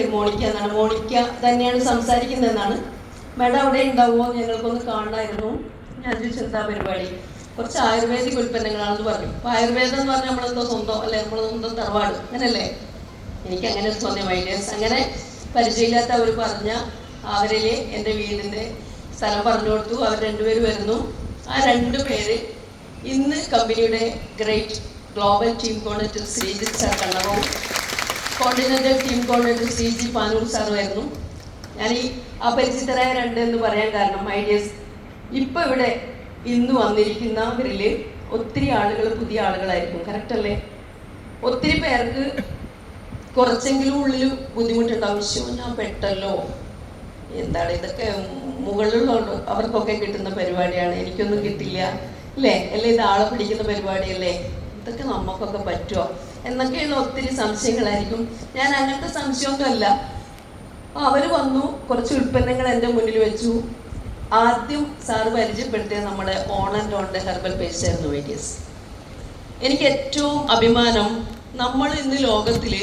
പേര് മോണിക്ക എന്നാണ്. മോണിക്ക തന്നെയാണ് സംസാരിക്കുന്നതെന്നാണ്. മാഡം അവിടെ ഉണ്ടാവുമോ, ഞങ്ങൾക്കൊന്ന് കാണണമായിരുന്നു. ഞാൻ ചോദിച്ചു എന്താ പരിപാടി? കുറച്ച് ആയുർവേദിക് ഉൽപ്പന്നങ്ങളാണെന്ന് പറഞ്ഞു. അപ്പോൾ ആയുർവേദം എന്ന് പറഞ്ഞാൽ നമ്മളെന്തോ സ്വന്തം അല്ലെ, നമ്മൾ സ്വന്തം തറവാട് അങ്ങനല്ലേ? എനിക്ക് അങ്ങനെ തോന്നിയ ഐഡിയാസ്. അങ്ങനെ പരിചയമില്ലാത്ത അവർ പറഞ്ഞ അവരിൽ എൻ്റെ വീടിൻ്റെ സ്ഥലം പറഞ്ഞു കൊടുത്തു. അവർ രണ്ടുപേര് വരുന്നു. ആ രണ്ടുപേര് ഇന്ന് കമ്പനിയുടെ great global team coordinator Sreejith sir കണ്ണവും coordinator team coordinator Sreeji Panoor സാറുമായിരുന്നു. ഞാൻ ഈ അപരിചിതരായ രണ്ട് എന്ന് പറയാൻ കാരണം ഐഡിയസ് ഇപ്പം ഇവിടെ ഇന്ന് വന്നിരിക്കുന്നവരിൽ ഒത്തിരി ആളുകൾ പുതിയ ആളുകളായിരിക്കും. കറക്റ്റ് അല്ലേ? ഒത്തിരി പേർക്ക് കുറച്ചെങ്കിലും ഉള്ളിൽ ബുദ്ധിമുട്ടുണ്ടാവും. ഞാൻ പെട്ടല്ലോ, എന്താണ് ഇതൊക്കെ മുകളിലുള്ളതുകൊണ്ട് അവർക്കൊക്കെ കിട്ടുന്ന പരിപാടിയാണ്, എനിക്കൊന്നും കിട്ടില്ല അല്ലേ, അല്ലേ ഇത് ആളെ പിടിക്കുന്ന പരിപാടിയല്ലേ, ഇതൊക്കെ നമുക്കൊക്കെ പറ്റുമോ എന്നൊക്കെയുള്ള ഒത്തിരി സംശയങ്ങളായിരിക്കും. ഞാൻ അങ്ങനത്തെ സംശയമൊന്നുമല്ല. അവർ വന്നു, കുറച്ച് ഉൽപ്പന്നങ്ങൾ എൻ്റെ മുന്നിൽ വെച്ചു. ആദ്യം സാറ് പരിചയപ്പെടുത്തിയത് നമ്മുടെ ഓൺ ആൻഡ് ഓണിൻ്റെ ഹെർബൽ പേസ്റ്റ് ആയിരുന്നു വേരിയസ്. എനിക്ക് ഏറ്റവും അഭിമാനം, നമ്മൾ ഇന്ന് ലോകത്തിൽ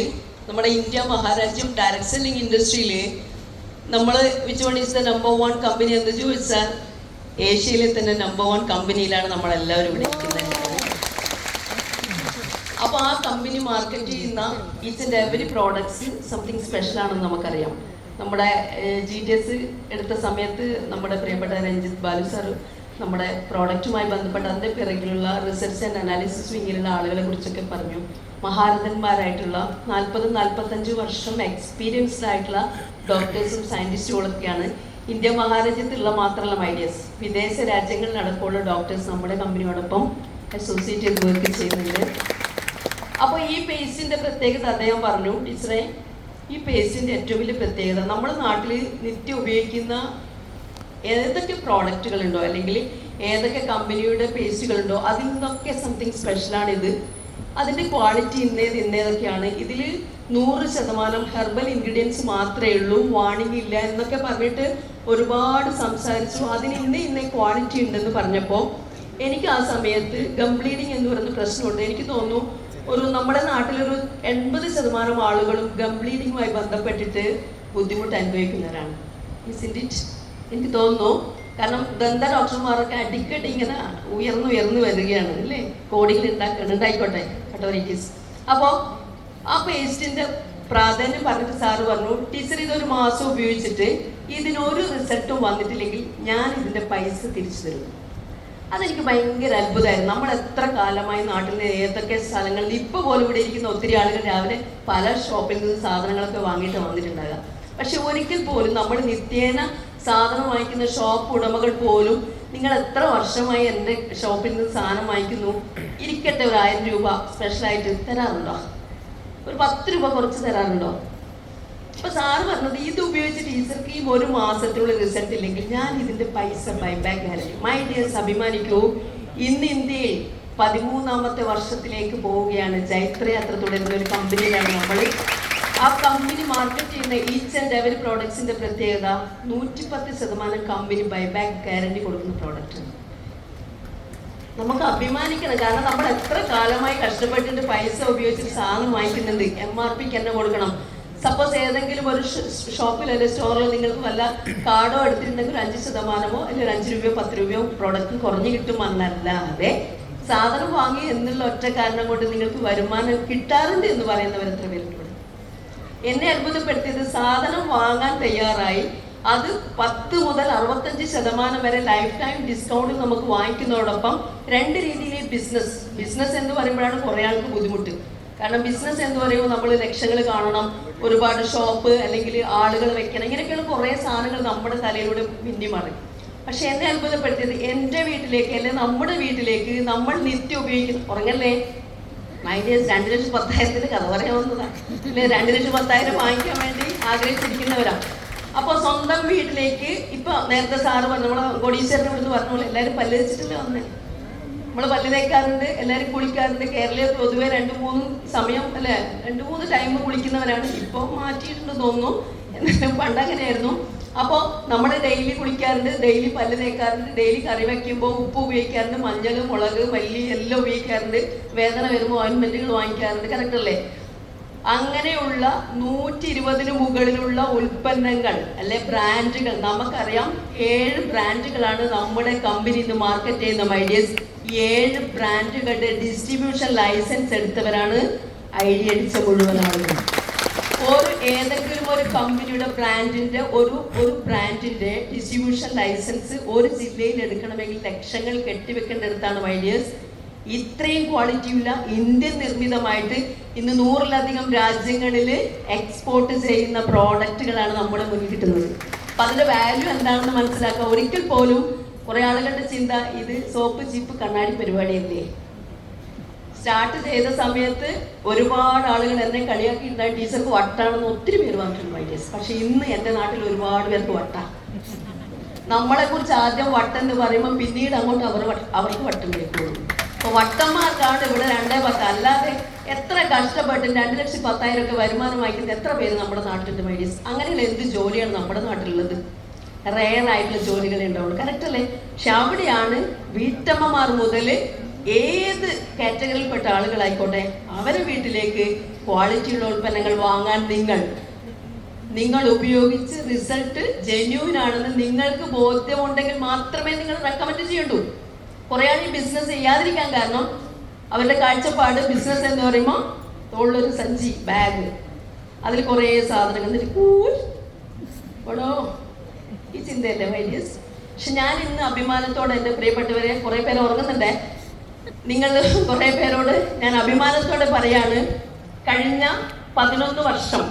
നമ്മുടെ ഇന്ത്യ മഹാരാജ്യം ഡയറക്ട് സെല്ലിംഗ് ഇൻഡസ്ട്രിയിൽ നമ്മൾ which one is the number 1 company എന്ന് ചോദിച്ചാൽ ഏഷ്യയിലെ തന്നെ നമ്പർ 1 കമ്പനിയിലാണ് നമ്മളെല്ലാവരും ഇവിടെ ഇരിക്കുന്നത്. അപ്പോൾ ആ കമ്പനി മാർക്കറ്റ് ചെയ്യുന്ന each and every products something special ആണെന്ന് നമുക്കറിയാം. നമ്മുടെ GTS എടുത്ത സമയത്ത് നമ്മുടെ പ്രിയപ്പെട്ട രഞ്ജിത്ത് ബാലു സാർ നമ്മുടെ പ്രോഡക്റ്റുമായി ബന്ധപ്പെട്ട് അതിൻ്റെ പിറകിലുള്ള റിസർച്ച് ആൻഡ് അനാലിസിസ് വിങ്ങിലുള്ള ആളുകളെ കുറിച്ചൊക്കെ പറഞ്ഞു. മഹാരഥന്മാരായിട്ടുള്ള 40-45 വർഷം എക്സ്പീരിയൻസ്ഡ് ആയിട്ടുള്ള ഡോക്ടേഴ്സും സയൻറ്റിസ്റ്റുകളൊക്കെയാണ് ഇന്ത്യ മഹാരാജ്യത്തുള്ള മാത്രമല്ല ഐഡിയസ് വിദേശ രാജ്യങ്ങളിൽ നടക്കുള്ള ഡോക്ടേഴ്സ് നമ്മുടെ കമ്പനിയോടൊപ്പം അസോസിയേറ്റ് ചെയ്ത് വർക്ക് ചെയ്യുന്നുണ്ട്. അപ്പോൾ ഈ പേസ്റ്റിൻ്റെ പ്രത്യേകത അദ്ദേഹം പറഞ്ഞു. ടീച്ചറെ, ഈ പേസ്റ്റിൻ്റെ ഏറ്റവും വലിയ പ്രത്യേകത നമ്മുടെ നാട്ടിൽ നിത്യം ഉപയോഗിക്കുന്ന ഏതൊക്കെ പ്രോഡക്റ്റുകളുണ്ടോ അല്ലെങ്കിൽ ഏതൊക്കെ കമ്പനിയുടെ പേസ്റ്റുകളുണ്ടോ അതിൽ നിന്നൊക്കെ സംതിങ് സ്പെഷ്യലാണിത്. അതിൻ്റെ ക്വാളിറ്റി ഇന്നേതൊക്കെയാണ്. ഇതിൽ 100% ഹെർബൽ ഇൻഗ്രീഡിയൻസ് മാത്രമേ ഉള്ളൂ, വാണിംഗ് ഇല്ല എന്നൊക്കെ പറഞ്ഞിട്ട് ഒരുപാട് സംസാരിച്ചു. അതിന് ഇന്ന ക്വാളിറ്റി ഉണ്ടെന്ന് പറഞ്ഞപ്പോൾ എനിക്ക് ആ സമയത്ത് ഗം ബ്ലീഡിങ് എന്ന് പറയുന്ന പ്രശ്നമുണ്ട്. എനിക്ക് തോന്നുന്നു നമ്മുടെ നാട്ടിലൊരു 80% ആളുകളും ഗം ബ്ലീഡിങ്ങുമായി ബന്ധപ്പെട്ടിട്ട് ബുദ്ധിമുട്ട് അനുഭവിക്കുന്നവരാണ്. എനിക്ക് തോന്നുന്നു. കാരണം ദന്ത ഡോക്ടർമാരൊക്കെ അടിക്കടി ഇങ്ങനെ ഉയർന്നു വരികയാണ് അല്ലേ, കോടികൾ ഉണ്ടായിക്കോട്ടെ കട്ടോറിറ്റീസ്. അപ്പോൾ ആ പേസ്റ്റിൻ്റെ പ്രാധാന്യം പറഞ്ഞിട്ട് സാറ് പറഞ്ഞു, ടീച്ചർ ഇതൊരു മാസം ഉപയോഗിച്ചിട്ട് ഇതിനൊരു റിസൾട്ടും വന്നിട്ടില്ലെങ്കിൽ ഞാൻ ഇതിൻ്റെ പൈസ തിരിച്ചു തരും. അതെനിക്ക് ഭയങ്കര അത്ഭുതമായിരുന്നു. നമ്മൾ എത്ര കാലമായി നാട്ടിൽ നിന്ന് ഏതൊക്കെ സ്ഥലങ്ങളിൽ ഇപ്പോൾ പോലും ഇവിടെ ഇരിക്കുന്ന ഒത്തിരി ആളുകൾ രാവിലെ പല ഷോപ്പിൽ നിന്ന് സാധനങ്ങളൊക്കെ വാങ്ങിയിട്ട് വന്നിട്ടുണ്ടാകാം. പക്ഷെ ഒരിക്കൽ പോലും നമ്മൾ നിത്യേന സാധനം വാങ്ങിക്കുന്ന ഷോപ്പ് ഉടമകൾ പോലും നിങ്ങൾ എത്ര വർഷമായി എൻ്റെ ഷോപ്പിൽ നിന്ന് സാധനം വാങ്ങിക്കുന്നു, ഇരിക്കട്ടെ ഒരു 1000 രൂപ സ്പെഷ്യലായിട്ട് തരാറുണ്ടോ, ഒരു 10 രൂപ കുറച്ച് തരാറുണ്ടോ? അപ്പോൾ സാറ് പറഞ്ഞത് ഇത് ഉപയോഗിച്ച് ടീച്ചർക്ക് ഈ ഒരു മാസത്തിനുള്ള റിസൾട്ട് ഇല്ലെങ്കിൽ ഞാൻ ഇതിൻ്റെ പൈസ ബൈബാക്ക് ആയിരിക്കും. മൈ ഡിയേഴ്സ്, അഭിമാനിക്കൂ, ഇന്ന് ഇന്ത്യയിൽ 13ാമത്തെ വർഷത്തിലേക്ക് പോവുകയാണ്. ജൈത്രയാത്ര തുടരുന്ന ഒരു കമ്പനിയിലാണ് നമ്മൾ. ആ കമ്പനി മാർക്കറ്റ് ചെയ്യുന്ന ഈച്ച് ആൻഡ് എവറി പ്രോഡക്ട്സിൻ്റെ പ്രത്യേകത 110% കമ്പനി ബൈബാക്ക് ഗ്യാരണ്ടി കൊടുക്കുന്ന പ്രോഡക്റ്റ്. നമുക്ക് അഭിമാനിക്കണം. കാരണം നമ്മൾ എത്ര കാലമായി കഷ്ടപ്പെട്ടിട്ട് പൈസ ഉപയോഗിച്ചിട്ട് സാധനം വാങ്ങിക്കുന്നുണ്ട്. MRPക്ക് തന്നെ കൊടുക്കണം. സപ്പോസ് ഏതെങ്കിലും ഒരു ഷോപ്പിൽ അല്ലെങ്കിൽ സ്റ്റോറിൽ നിങ്ങൾക്ക് വല്ല കാർഡോ എടുത്തിട്ടുണ്ടെങ്കിൽ 5% അല്ലെങ്കിൽ 5 രൂപയോ 10 രൂപയോ പ്രോഡക്റ്റ് കുറഞ്ഞു കിട്ടും എന്നല്ലാതെ സാധനം വാങ്ങി എന്നുള്ള ഒറ്റ കാരണം കൊണ്ട് നിങ്ങൾക്ക് വരുമാനം കിട്ടാറുണ്ട് എന്ന് പറയുന്നവർ എത്ര പേരുണ്ട്? എന്നെ അത്ഭുതപ്പെടുത്തിയത് സാധനം വാങ്ങാൻ തയ്യാറായി അത് 10 മുതൽ 65% വരെ ലൈഫ് ടൈം ഡിസ്കൗണ്ടിൽ നമുക്ക് വാങ്ങിക്കുന്നതോടൊപ്പം 2 രീതിയിലെ ബിസിനസ് എന്ന് പറയുമ്പോഴാണ് കുറേ ആൾക്ക് ബുദ്ധിമുട്ട്. കാരണം ബിസിനസ് എന്ന് പറയുമ്പോൾ നമ്മൾ ലക്ഷങ്ങൾ കാണണം, ഒരുപാട് ഷോപ്പ് അല്ലെങ്കിൽ ആളുകൾ വെക്കണം, ഇങ്ങനെയൊക്കെയുള്ള കുറേ സാധനങ്ങൾ നമ്മുടെ തലയിലൂടെ മിന്നി മാറി. പക്ഷെ എന്നെ അത്ഭുതപ്പെടുത്തിയത് എൻ്റെ വീട്ടിലേക്ക് അല്ലെങ്കിൽ നമ്മുടെ വീട്ടിലേക്ക് നമ്മൾ നിത്യം ഉപയോഗിക്കുന്ന ഉറങ്ങല്ലേ മൈനസ് 2,10,000 കഥ പറയാവുന്നതാണ് അല്ലെ, 2,10,000 വാങ്ങിക്കാൻ വേണ്ടി ആഗ്രഹിച്ചിരിക്കുന്നവരാണ്. അപ്പോൾ സ്വന്തം വീട്ടിലേക്ക് ഇപ്പൊ നേരത്തെ സാറ് പറഞ്ഞു, നമ്മളെ കൊടീശ്വരനെ വിടുന്ന് പറഞ്ഞ പോലെ എല്ലാവരും പല്ല് വെച്ചിട്ടല്ലേ വന്നേ. നമ്മൾ പല്ല് തേക്കാറുണ്ട്, എല്ലാവരും കുളിക്കാറുണ്ട്. കേരളീയർ പൊതുവെ 2-3 സമയം അല്ലെ 2-3 ടൈം കുളിക്കുന്നവരാണ്. ഇപ്പോൾ മാറ്റിയിട്ടുണ്ട് തോന്നുന്നു, എന്നാലും പണ്ടങ്ങനെയായിരുന്നു. അപ്പോൾ നമ്മൾ ഡെയിലി കുളിക്കാറുണ്ട്, ഡെയിലി പല്ല് തേക്കാറുണ്ട്, ഡെയിലി കറി വയ്ക്കുമ്പോൾ ഉപ്പ് ഉപയോഗിക്കാറുണ്ട്, മഞ്ഞൾ, മുളക്, മല്ലി എല്ലാം ഉപയോഗിക്കാറുണ്ട്. വേദന വരുമ്പോൾ ഓയിൻമെൻറ്റുകൾ വാങ്ങിക്കാറുണ്ട്. കറക്റ്റ് അല്ലേ? അങ്ങനെയുള്ള 120 മുകളിലുള്ള ഉൽപ്പന്നങ്ങൾ അല്ലെ ബ്രാൻഡുകൾ, നമുക്കറിയാം 7 ബ്രാൻഡുകളാണ് നമ്മുടെ കമ്പനി ഇന്ന് മാർക്കറ്റ് ചെയ്യുന്ന മൈഡിയസ്. 7 ബ്രാൻഡുകളുടെ ഡിസ്ട്രിബ്യൂഷൻ ലൈസൻസ് എടുത്തവരാണ് ഐഡിയ അടിച്ച മുഴുവൻ ആളുകൾ. ഏതെങ്കിലും ഒരു കമ്പനിയുടെ ബ്രാൻഡിന്റെ ഒരു ബ്രാൻഡിന്റെ ഡിസ്ട്രിബ്യൂഷൻ ലൈസൻസ് ഒരു ജില്ലയിൽ എടുക്കണമെങ്കിൽ ലക്ഷങ്ങൾ കെട്ടിവെക്കേണ്ടടുത്താണ് മൈഡിയസ്. ഇത്രയും ക്വാളിറ്റിയുള്ള ഇന്ത്യൻ നിർമ്മിതമായിട്ട് ഇന്ന് 100-ലധികം രാജ്യങ്ങളിൽ എക്സ്പോർട്ട് ചെയ്യുന്ന പ്രോഡക്റ്റുകളാണ് നമ്മുടെ മുന്നിൽ കിട്ടുന്നത്. അപ്പം അതിന്റെ വാല്യൂ എന്താണെന്ന് മനസ്സിലാക്കുക. ഒരിക്കൽ പോലും കുറെ ആളുകളുടെ ചിന്ത ഇത് സോപ്പ് ചീപ്പ് കണ്ണാടി പരിപാടിയല്ലേ. സ്റ്റാർട്ട് ചെയ്ത സമയത്ത് ഒരുപാട് ആളുകൾ എന്നെ കളിയാക്കിയിട്ടുണ്ടായി, ടീച്ചർക്ക് വട്ടാണെന്ന് ഒത്തിരി പേര് പറഞ്ഞിട്ടുണ്ട് മൈഡിയസ്. പക്ഷെ ഇന്ന് എൻ്റെ നാട്ടിൽ ഒരുപാട് പേർക്ക് വട്ട. നമ്മളെ കുറിച്ച് ആദ്യം വട്ടെന്ന് പറയുമ്പോൾ പിന്നീട് അങ്ങോട്ട് അവർക്ക് വട്ടം കേൾക്കുള്ളൂ. അപ്പൊ വട്ടന്മാർക്കാണ് ഇവിടെ 2.10. അല്ലാതെ എത്ര കഷ്ടപ്പെട്ടും 2,10,000 ഒക്കെ വരുമാനം വായിക്കുന്നത് എത്ര പേര് നമ്മുടെ നാട്ടിലുണ്ട് മൈഡിയസ്. അങ്ങനെയുള്ള എന്ത് ജോലിയാണ് നമ്മുടെ നാട്ടിലുള്ളത്? റെയർ ആയിട്ടുള്ള ജോലികളെ ഉണ്ടാവുള്ളൂ, കറക്റ്റ് അല്ലേ? പക്ഷെ അവിടെയാണ് വീട്ടമ്മമാർ മുതൽ ഏത് കാറ്റഗറിയിൽപ്പെട്ട ആളുകളായിക്കോട്ടെ അവരെ വീട്ടിലേക്ക് ക്വാളിറ്റിയുള്ള ഉൽപ്പന്നങ്ങൾ വാങ്ങാൻ നിങ്ങൾ ഉപയോഗിച്ച് റിസൾട്ട് ജെന്യൂൻ ആണെന്ന് നിങ്ങൾക്ക് ബോധ്യമുണ്ടെങ്കിൽ മാത്രമേ നിങ്ങൾ റെക്കമെൻഡ് ചെയ്യണ്ടൂ. കുറെ ആൾ ഈ ബിസിനസ് ചെയ്യാതിരിക്കാൻ കാരണം അവരുടെ കാഴ്ചപ്പാട് ബിസിനസ് എന്ന് പറയുമ്പോൾ തോളിലൊരു സഞ്ചി ബാഗ്, അതിൽ കുറേ സാധനങ്ങൾ ഈ ചിന്തയല്ലേ മൈഡിയസ്. പക്ഷെ ഞാൻ ഇന്ന് അഭിമാനത്തോടെ എൻ്റെ പ്രിയപ്പെട്ടവരെ, കുറെ പേര് ഉറങ്ങുന്നുണ്ടേ, നിങ്ങൾ കുറെ പേരോട് ഞാൻ അഭിമാനത്തോടെ പറയാണ്, കഴിഞ്ഞ 11 വർഷം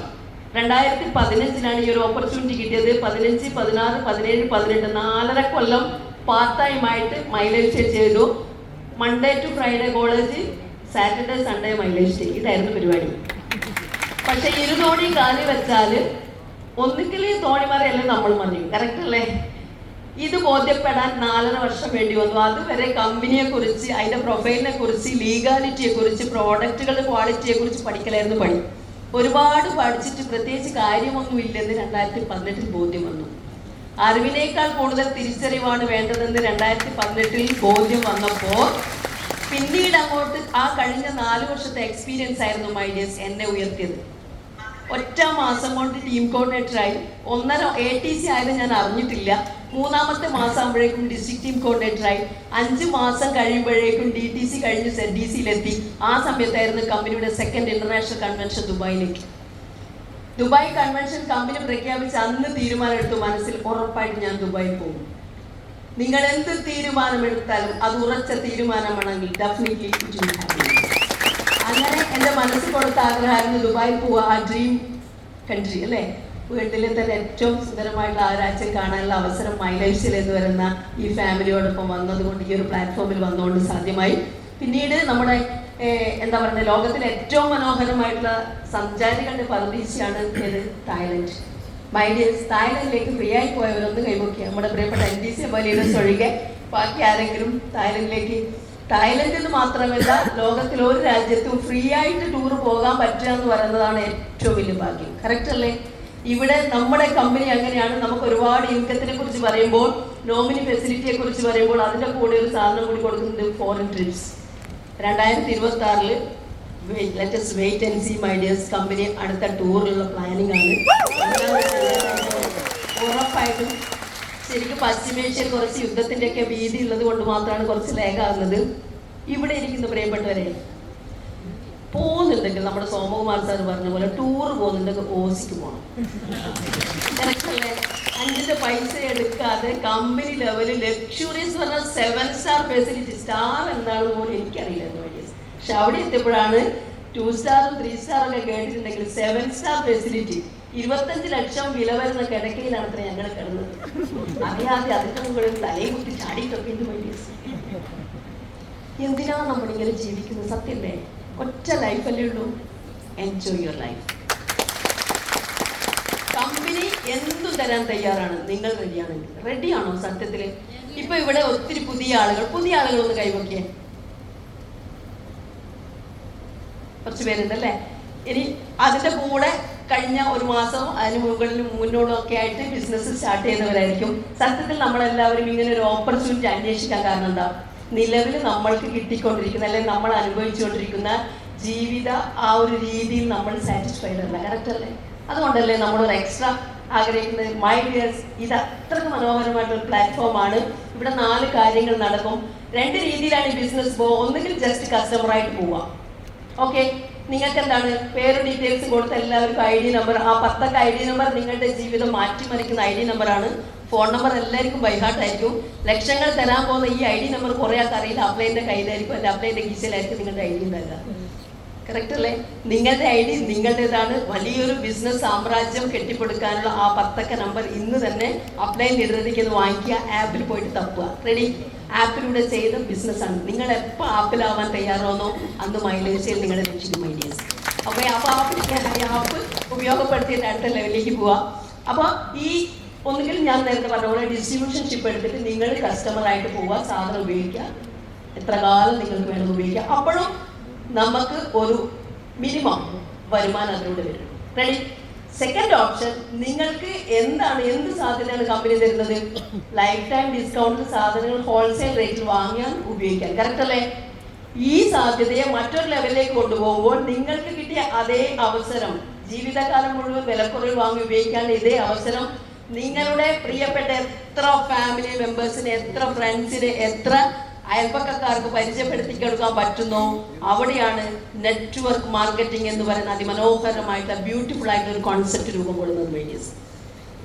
2015 ഈ ഒരു ഓപ്പർച്യൂണിറ്റി കിട്ടിയത്. 15, 16, 17, 18 4.5 കൊല്ലം പാർട്ട് ടൈം ആയിട്ട് മൈലേജ് ചെയ്തു. Monday to Friday college, Saturday Sunday mileage day, ഇതായിരുന്നു പരിപാടി. പക്ഷെ 2 തോണി കാലി വെച്ചാൽ ഒന്നിക്കൽ തോണിമാരെയല്ലേ നമ്മൾ മതി, കറക്റ്റ് അല്ലേ? ഇത് ബോധ്യപ്പെടാൻ 4.5 വർഷം വേണ്ടി വന്നു. അതുവരെ കമ്പനിയെ കുറിച്ച്, അതിന്റെ പ്രൊഫൈലിനെ കുറിച്ച്, ലീഗാലിറ്റിയെ കുറിച്ച്, പ്രോഡക്റ്റുകളുടെ ക്വാളിറ്റിയെ കുറിച്ച് പഠിക്കലായിരുന്നു പണി. ഒരുപാട് പഠിച്ചിട്ട് പ്രത്യേകിച്ച് കാര്യമൊന്നും ഇല്ലെന്ന് 2018 ബോധ്യം വന്നു. അറിവിനേക്കാൾ കൂടുതൽ തിരിച്ചറിവാണ് വേണ്ടതെന്ന് 2018 ബോധ്യം വന്നപ്പോൾ പിന്നീട് അങ്ങോട്ട് ആ കഴിഞ്ഞ 4 വർഷത്തെ എക്സ്പീരിയൻസ് ആയിരുന്നു മൈഡിയസ് എന്നെ ഉയർത്തിയത്. ഒറ്റ മാസം കൊണ്ട് ടീം കോർഡിനേറ്ററായി. 1.5 ATC ആയത് ഞാൻ അറിഞ്ഞിട്ടില്ല. 3-ാമത്തെ മാസം ആകുമ്പോഴേക്കും ഡിസ്ട്രിക്ട് ടീം കോർഡിനേറ്ററായി. 5 മാസം കഴിയുമ്പോഴേക്കും DTC കഴിഞ്ഞ് ZDCയിലെത്തി. ആ സമയത്തായിരുന്നു കമ്പനിയുടെ 2nd ഇന്റർനാഷണൽ കൺവെൻഷൻ ദുബായിലേക്ക്. ദുബായ് കൺവെൻഷൻ കമ്പനി പ്രഖ്യാപിച്ച് അന്ന് തീരുമാനമെടുത്തു, മനസ്സിൽ ഉറപ്പായിട്ട് ഞാൻ ദുബായിൽ പോകും. നിങ്ങൾ എന്ത് തീരുമാനമെടുത്താലും അത് ഉറച്ച തീരുമാനമാണെങ്കിൽ ഡെഫിനറ്റ്ലി ഇറ്റ് വിൽ ഹാപ്പൻ. അങ്ങനെ എൻ്റെ മനസ്സിൽ കൊടുത്ത ആഗ്രഹമായിരുന്നു ദുബായിൽ പോവുക, ആ ഡ്രീം കൺട്രി അല്ലേ. വീട്ടിലെ തന്നെ ഏറ്റവും സുന്ദരമായിട്ടുള്ള ആ രാജ്യം കാണാനുള്ള അവസരം മൈലൈഫിൽ എന്ന് വരുന്ന ഈ ഫാമിലിയോടൊപ്പം വന്നതുകൊണ്ട്, ഈ ഒരു പ്ലാറ്റ്ഫോമിൽ വന്നുകൊണ്ട് സാധ്യമായി. പിന്നീട് നമ്മുടെ എന്താ പറയുക, ലോകത്തിലെ ഏറ്റവും മനോഹരമായിട്ടുള്ള സഞ്ചാരികളുടെ പരദീസയാണ് ഏത്? തായ്ലൻഡ്. മൈഡിയസ്, തായ്ലൻഡിലേക്ക് ഫ്രീ ആയി പോയവരൊന്ന് കൈവക്കുക. നമ്മുടെ പ്രിയപ്പെട്ട NTC ലീഡേഴ്സ് ഒഴികെ ബാക്കി ആരെങ്കിലും തായ്ലൻഡിലേക്ക്? തായ്ലൻഡിൽ നിന്ന് മാത്രമല്ല, ലോകത്തിൽ ഒരു രാജ്യത്തും ഫ്രീ ആയിട്ട് ടൂർ പോകാൻ പറ്റുക എന്ന് പറയുന്നതാണ് ഏറ്റവും വലിയ ഭാഗ്യം, കറക്റ്റ് അല്ലേ? ഇവിടെ നമ്മുടെ കമ്പനി അങ്ങനെയാണ്. നമുക്ക് ഒരുപാട് ഇൻകത്തിനെ കുറിച്ച് പറയുമ്പോൾ, നോമിനി ഫെസിലിറ്റിയെ കുറിച്ച് പറയുമ്പോൾ അതിന്റെ കൂടെ ഒരു സാധനം കൂടി കൊടുക്കുന്നുണ്ട്, foreign trips. 2026 let's wait and see my dears. Company അടുത്ത ടൂറിലുള്ള പ്ലാനിങ് ആണ്. ഉറപ്പായിട്ടും ശരിക്കും പശ്ചിമേഷ്യയിൽ കുറച്ച് യുദ്ധത്തിന്റെ ഒക്കെ ഭീതി ഉള്ളത് കൊണ്ട് മാത്രമാണ് കുറച്ച് ലേഖാകുന്നത്. ഇവിടെ ഇരിക്കുന്ന പ്രിയപ്പെട്ടവരെ, പോകുന്നുണ്ടെങ്കിൽ നമ്മുടെ സോമകുമാർ സാർ പറഞ്ഞ പോലെ ടൂർ പോകുന്നുണ്ടെങ്കിൽ ഓസിക്ക് പോകണം, കറക്റ്റല്ലേ? 5 പൈസ എടുക്കാതെ കമ്പനി ലെവലിൽ ലക്ഷറീസ് പറഞ്ഞാൽ 7 സ്റ്റാർ ഫെസിലിറ്റി. സ്റ്റാർ എന്താണെന്ന് പോലും എനിക്കറിയില്ലായിരുന്നു മൈഡിയസ്. പക്ഷെ അവിടെ എത്തിയപ്പോഴാണ് 2 സ്റ്റാറും 3 സ്റ്റാറും ഒക്കെ കേട്ടിട്ടുണ്ടെങ്കിൽ 7 സ്റ്റാർ ഫെസിലിറ്റി 25 ലക്ഷം വില വരുന്ന കിടക്കയിലാണ് അത്ര ഞങ്ങൾ കിടന്നത്. അറിയാതെ അതിന്റെ മുകളിൽ തലയെ കുത്തി ചാടിയിട്ടൊക്കെ ഉണ്ട് മൈഡിയസ്. എന്തിനാ നമ്മളിങ്ങനെ ജീവിക്കുന്നത്? സത്യല്ലേ? ഒറ്റ ലൈഫല്ലേ ഉള്ളൂ. Enjoy your life. കമ്പനി എന്തു തരാൻ തയ്യാറാണ്, നിങ്ങൾ റെഡിയാണെങ്കിൽ. റെഡിയാണോ സത്യത്തില്? ഇപ്പൊ ഇവിടെ ഒത്തിരി പുതിയ ആളുകൾ ഒന്ന് കൈവക്കിയേ. കുറച്ച് പേരുണ്ടല്ലേ? ഇനി അതിന്റെ കൂടെ കഴിഞ്ഞ 1 മാസം അതിന് മുന്നോട്ടും ഒക്കെ ആയിട്ട് ബിസിനസ് സ്റ്റാർട്ട് ചെയ്യുന്നവരായിരിക്കും. സത്യത്തിൽ നമ്മളെല്ലാവരും ഇങ്ങനെ ഒരു ഓപ്പർച്യൂണിറ്റി അന്വേഷിക്കാൻ കാരണം എന്താ? നിലവിൽ നമ്മൾക്ക് കിട്ടിക്കൊണ്ടിരിക്കുന്ന അല്ലെങ്കിൽ നമ്മൾ അനുഭവിച്ചുകൊണ്ടിരിക്കുന്ന ജീവിത ആ ഒരു രീതിയിൽ നമ്മൾ സാറ്റിസ്ഫൈഡ് അല്ല. കറക്റ്റ് അല്ലേ? അതുകൊണ്ടല്ലേ നമ്മളൊരു എക്സ്ട്രാ ആഗ്രഹിക്കുന്നത്. മൈ ഡിയേഴ്സ്, ഇത് അത്രയ്ക്ക് മനോഹരമായിട്ടൊരു പ്ലാറ്റ്ഫോമാണ്. ഇവിടെ 4 കാര്യങ്ങൾ നടക്കും. 2 രീതിയിലാണ് ഈ ബിസിനസ് പോകുക. ഒന്നുകിൽ ജസ്റ്റ് കസ്റ്റമറായിട്ട് പോവുക. ഓക്കെ, നിങ്ങൾക്ക് എന്താണ് പേര് ഡീറ്റെയിൽസ് കൊടുത്ത എല്ലാവർക്കും ID നമ്പർ, ആ 10 ID നമ്പർ നിങ്ങളുടെ ജീവിതം മാറ്റിമറിക്കുന്ന ID നമ്പറാണ്. ഫോൺ നമ്പർ എല്ലാവർക്കും ബൈഹാർട്ടായിരിക്കും. ലക്ഷങ്ങൾ തരാൻ പോകുന്ന ഈ ID നമ്പർ കുറേ ആൾക്ക് അറിയില്ല. അപ്ലൈൻ്റെ കയ്യിലായിരിക്കും, അല്ല അപ്ലൈൻ്റെ കീശയിലായിരിക്കും നിങ്ങളുടെ ID ഉണ്ടാവില്ല. കറക്റ്റ് അല്ലേ? നിങ്ങളുടെ ID നിങ്ങളുടേതാണ്. വലിയൊരു ബിസിനസ് സാമ്രാജ്യം കെട്ടിപ്പടുക്കാനുള്ള ആ 10 നമ്പർ ഇന്ന് തന്നെ അപ്ലൈൻ ലീഡറിലേക്ക് വാങ്ങിക്കുക, ആപ്പിൽ പോയിട്ട് തപ്പുക. റെഡി? ആപ്പിലൂടെ ചെയ്ത ബിസിനസ്സാണ്. നിങ്ങൾ എപ്പോൾ ആപ്പിലാവാൻ തയ്യാറാവുന്നോ അന്ന് മൈലേജ് നിങ്ങളെ രക്ഷിക്കും ഐഡിയസ്. അപ്പോൾ ആപ്പ് ഉപയോഗപ്പെടുത്തിയിട്ട് അടുത്ത ലെവലിലേക്ക് പോവാം. അപ്പോൾ ഈ ഒന്നുകിൽ ഞാൻ നേരത്തെ പറഞ്ഞ പോലെ ഡിസ്ട്രിബ്യൂഷൻഷിപ്പ് എടുത്തിട്ട് നിങ്ങൾ കസ്റ്റമറായിട്ട് പോവുക, സാധനം ഉപയോഗിക്കുക, എത്ര കാലം നിങ്ങൾക്ക് വേണം ഉപയോഗിക്കുക. അപ്പോഴും നമുക്ക് ഒരു മിനിമം വരുമാനം അതിലൂടെ വരും. റെഡി? സെക്കൻഡ് ഓപ്ഷൻ, നിങ്ങൾക്ക് എന്ത് സാധ്യതയാണ് കമ്പനി തരുന്നത്? ലൈഫ് ടൈം ഡിസ്കൗണ്ടിൽ സാധനങ്ങൾ ഹോൾസെയിൽ റേറ്റിൽ വാങ്ങാൻ ഉപയോഗിക്കാൻ. കറക്റ്റ് അല്ലേ? ഈ സാധ്യതയെ മറ്റൊരു ലെവലിലേക്ക് കൊണ്ടുപോകുമ്പോൾ നിങ്ങൾക്ക് കിട്ടിയ അതേ അവസരം, ജീവിതകാലം മുഴുവൻ വിലക്കുറവിൽ വാങ്ങി ഉപയോഗിക്കാൻ ഇതേ അവസരം നിങ്ങളുടെ പ്രിയപ്പെട്ട എത്ര ഫാമിലി മെമ്പേഴ്സിന്, എത്ര ഫ്രണ്ട്സിന്, എത്ര അയൽപ്പക്കക്കാർക്ക് പരിചയപ്പെടുത്തി കൊടുക്കാൻ പറ്റുന്നോ അവിടെയാണ് നെറ്റ്വർക്ക് മാർക്കറ്റിംഗ് എന്ന് പറയുന്ന അതിമനോഹരമായിട്ടുള്ള ബ്യൂട്ടിഫുൾ ആയിട്ടുള്ള ഒരു കോൺസെപ്റ്റ് രൂപം കൊള്ളുന്നത്. വേണ്ടിയത്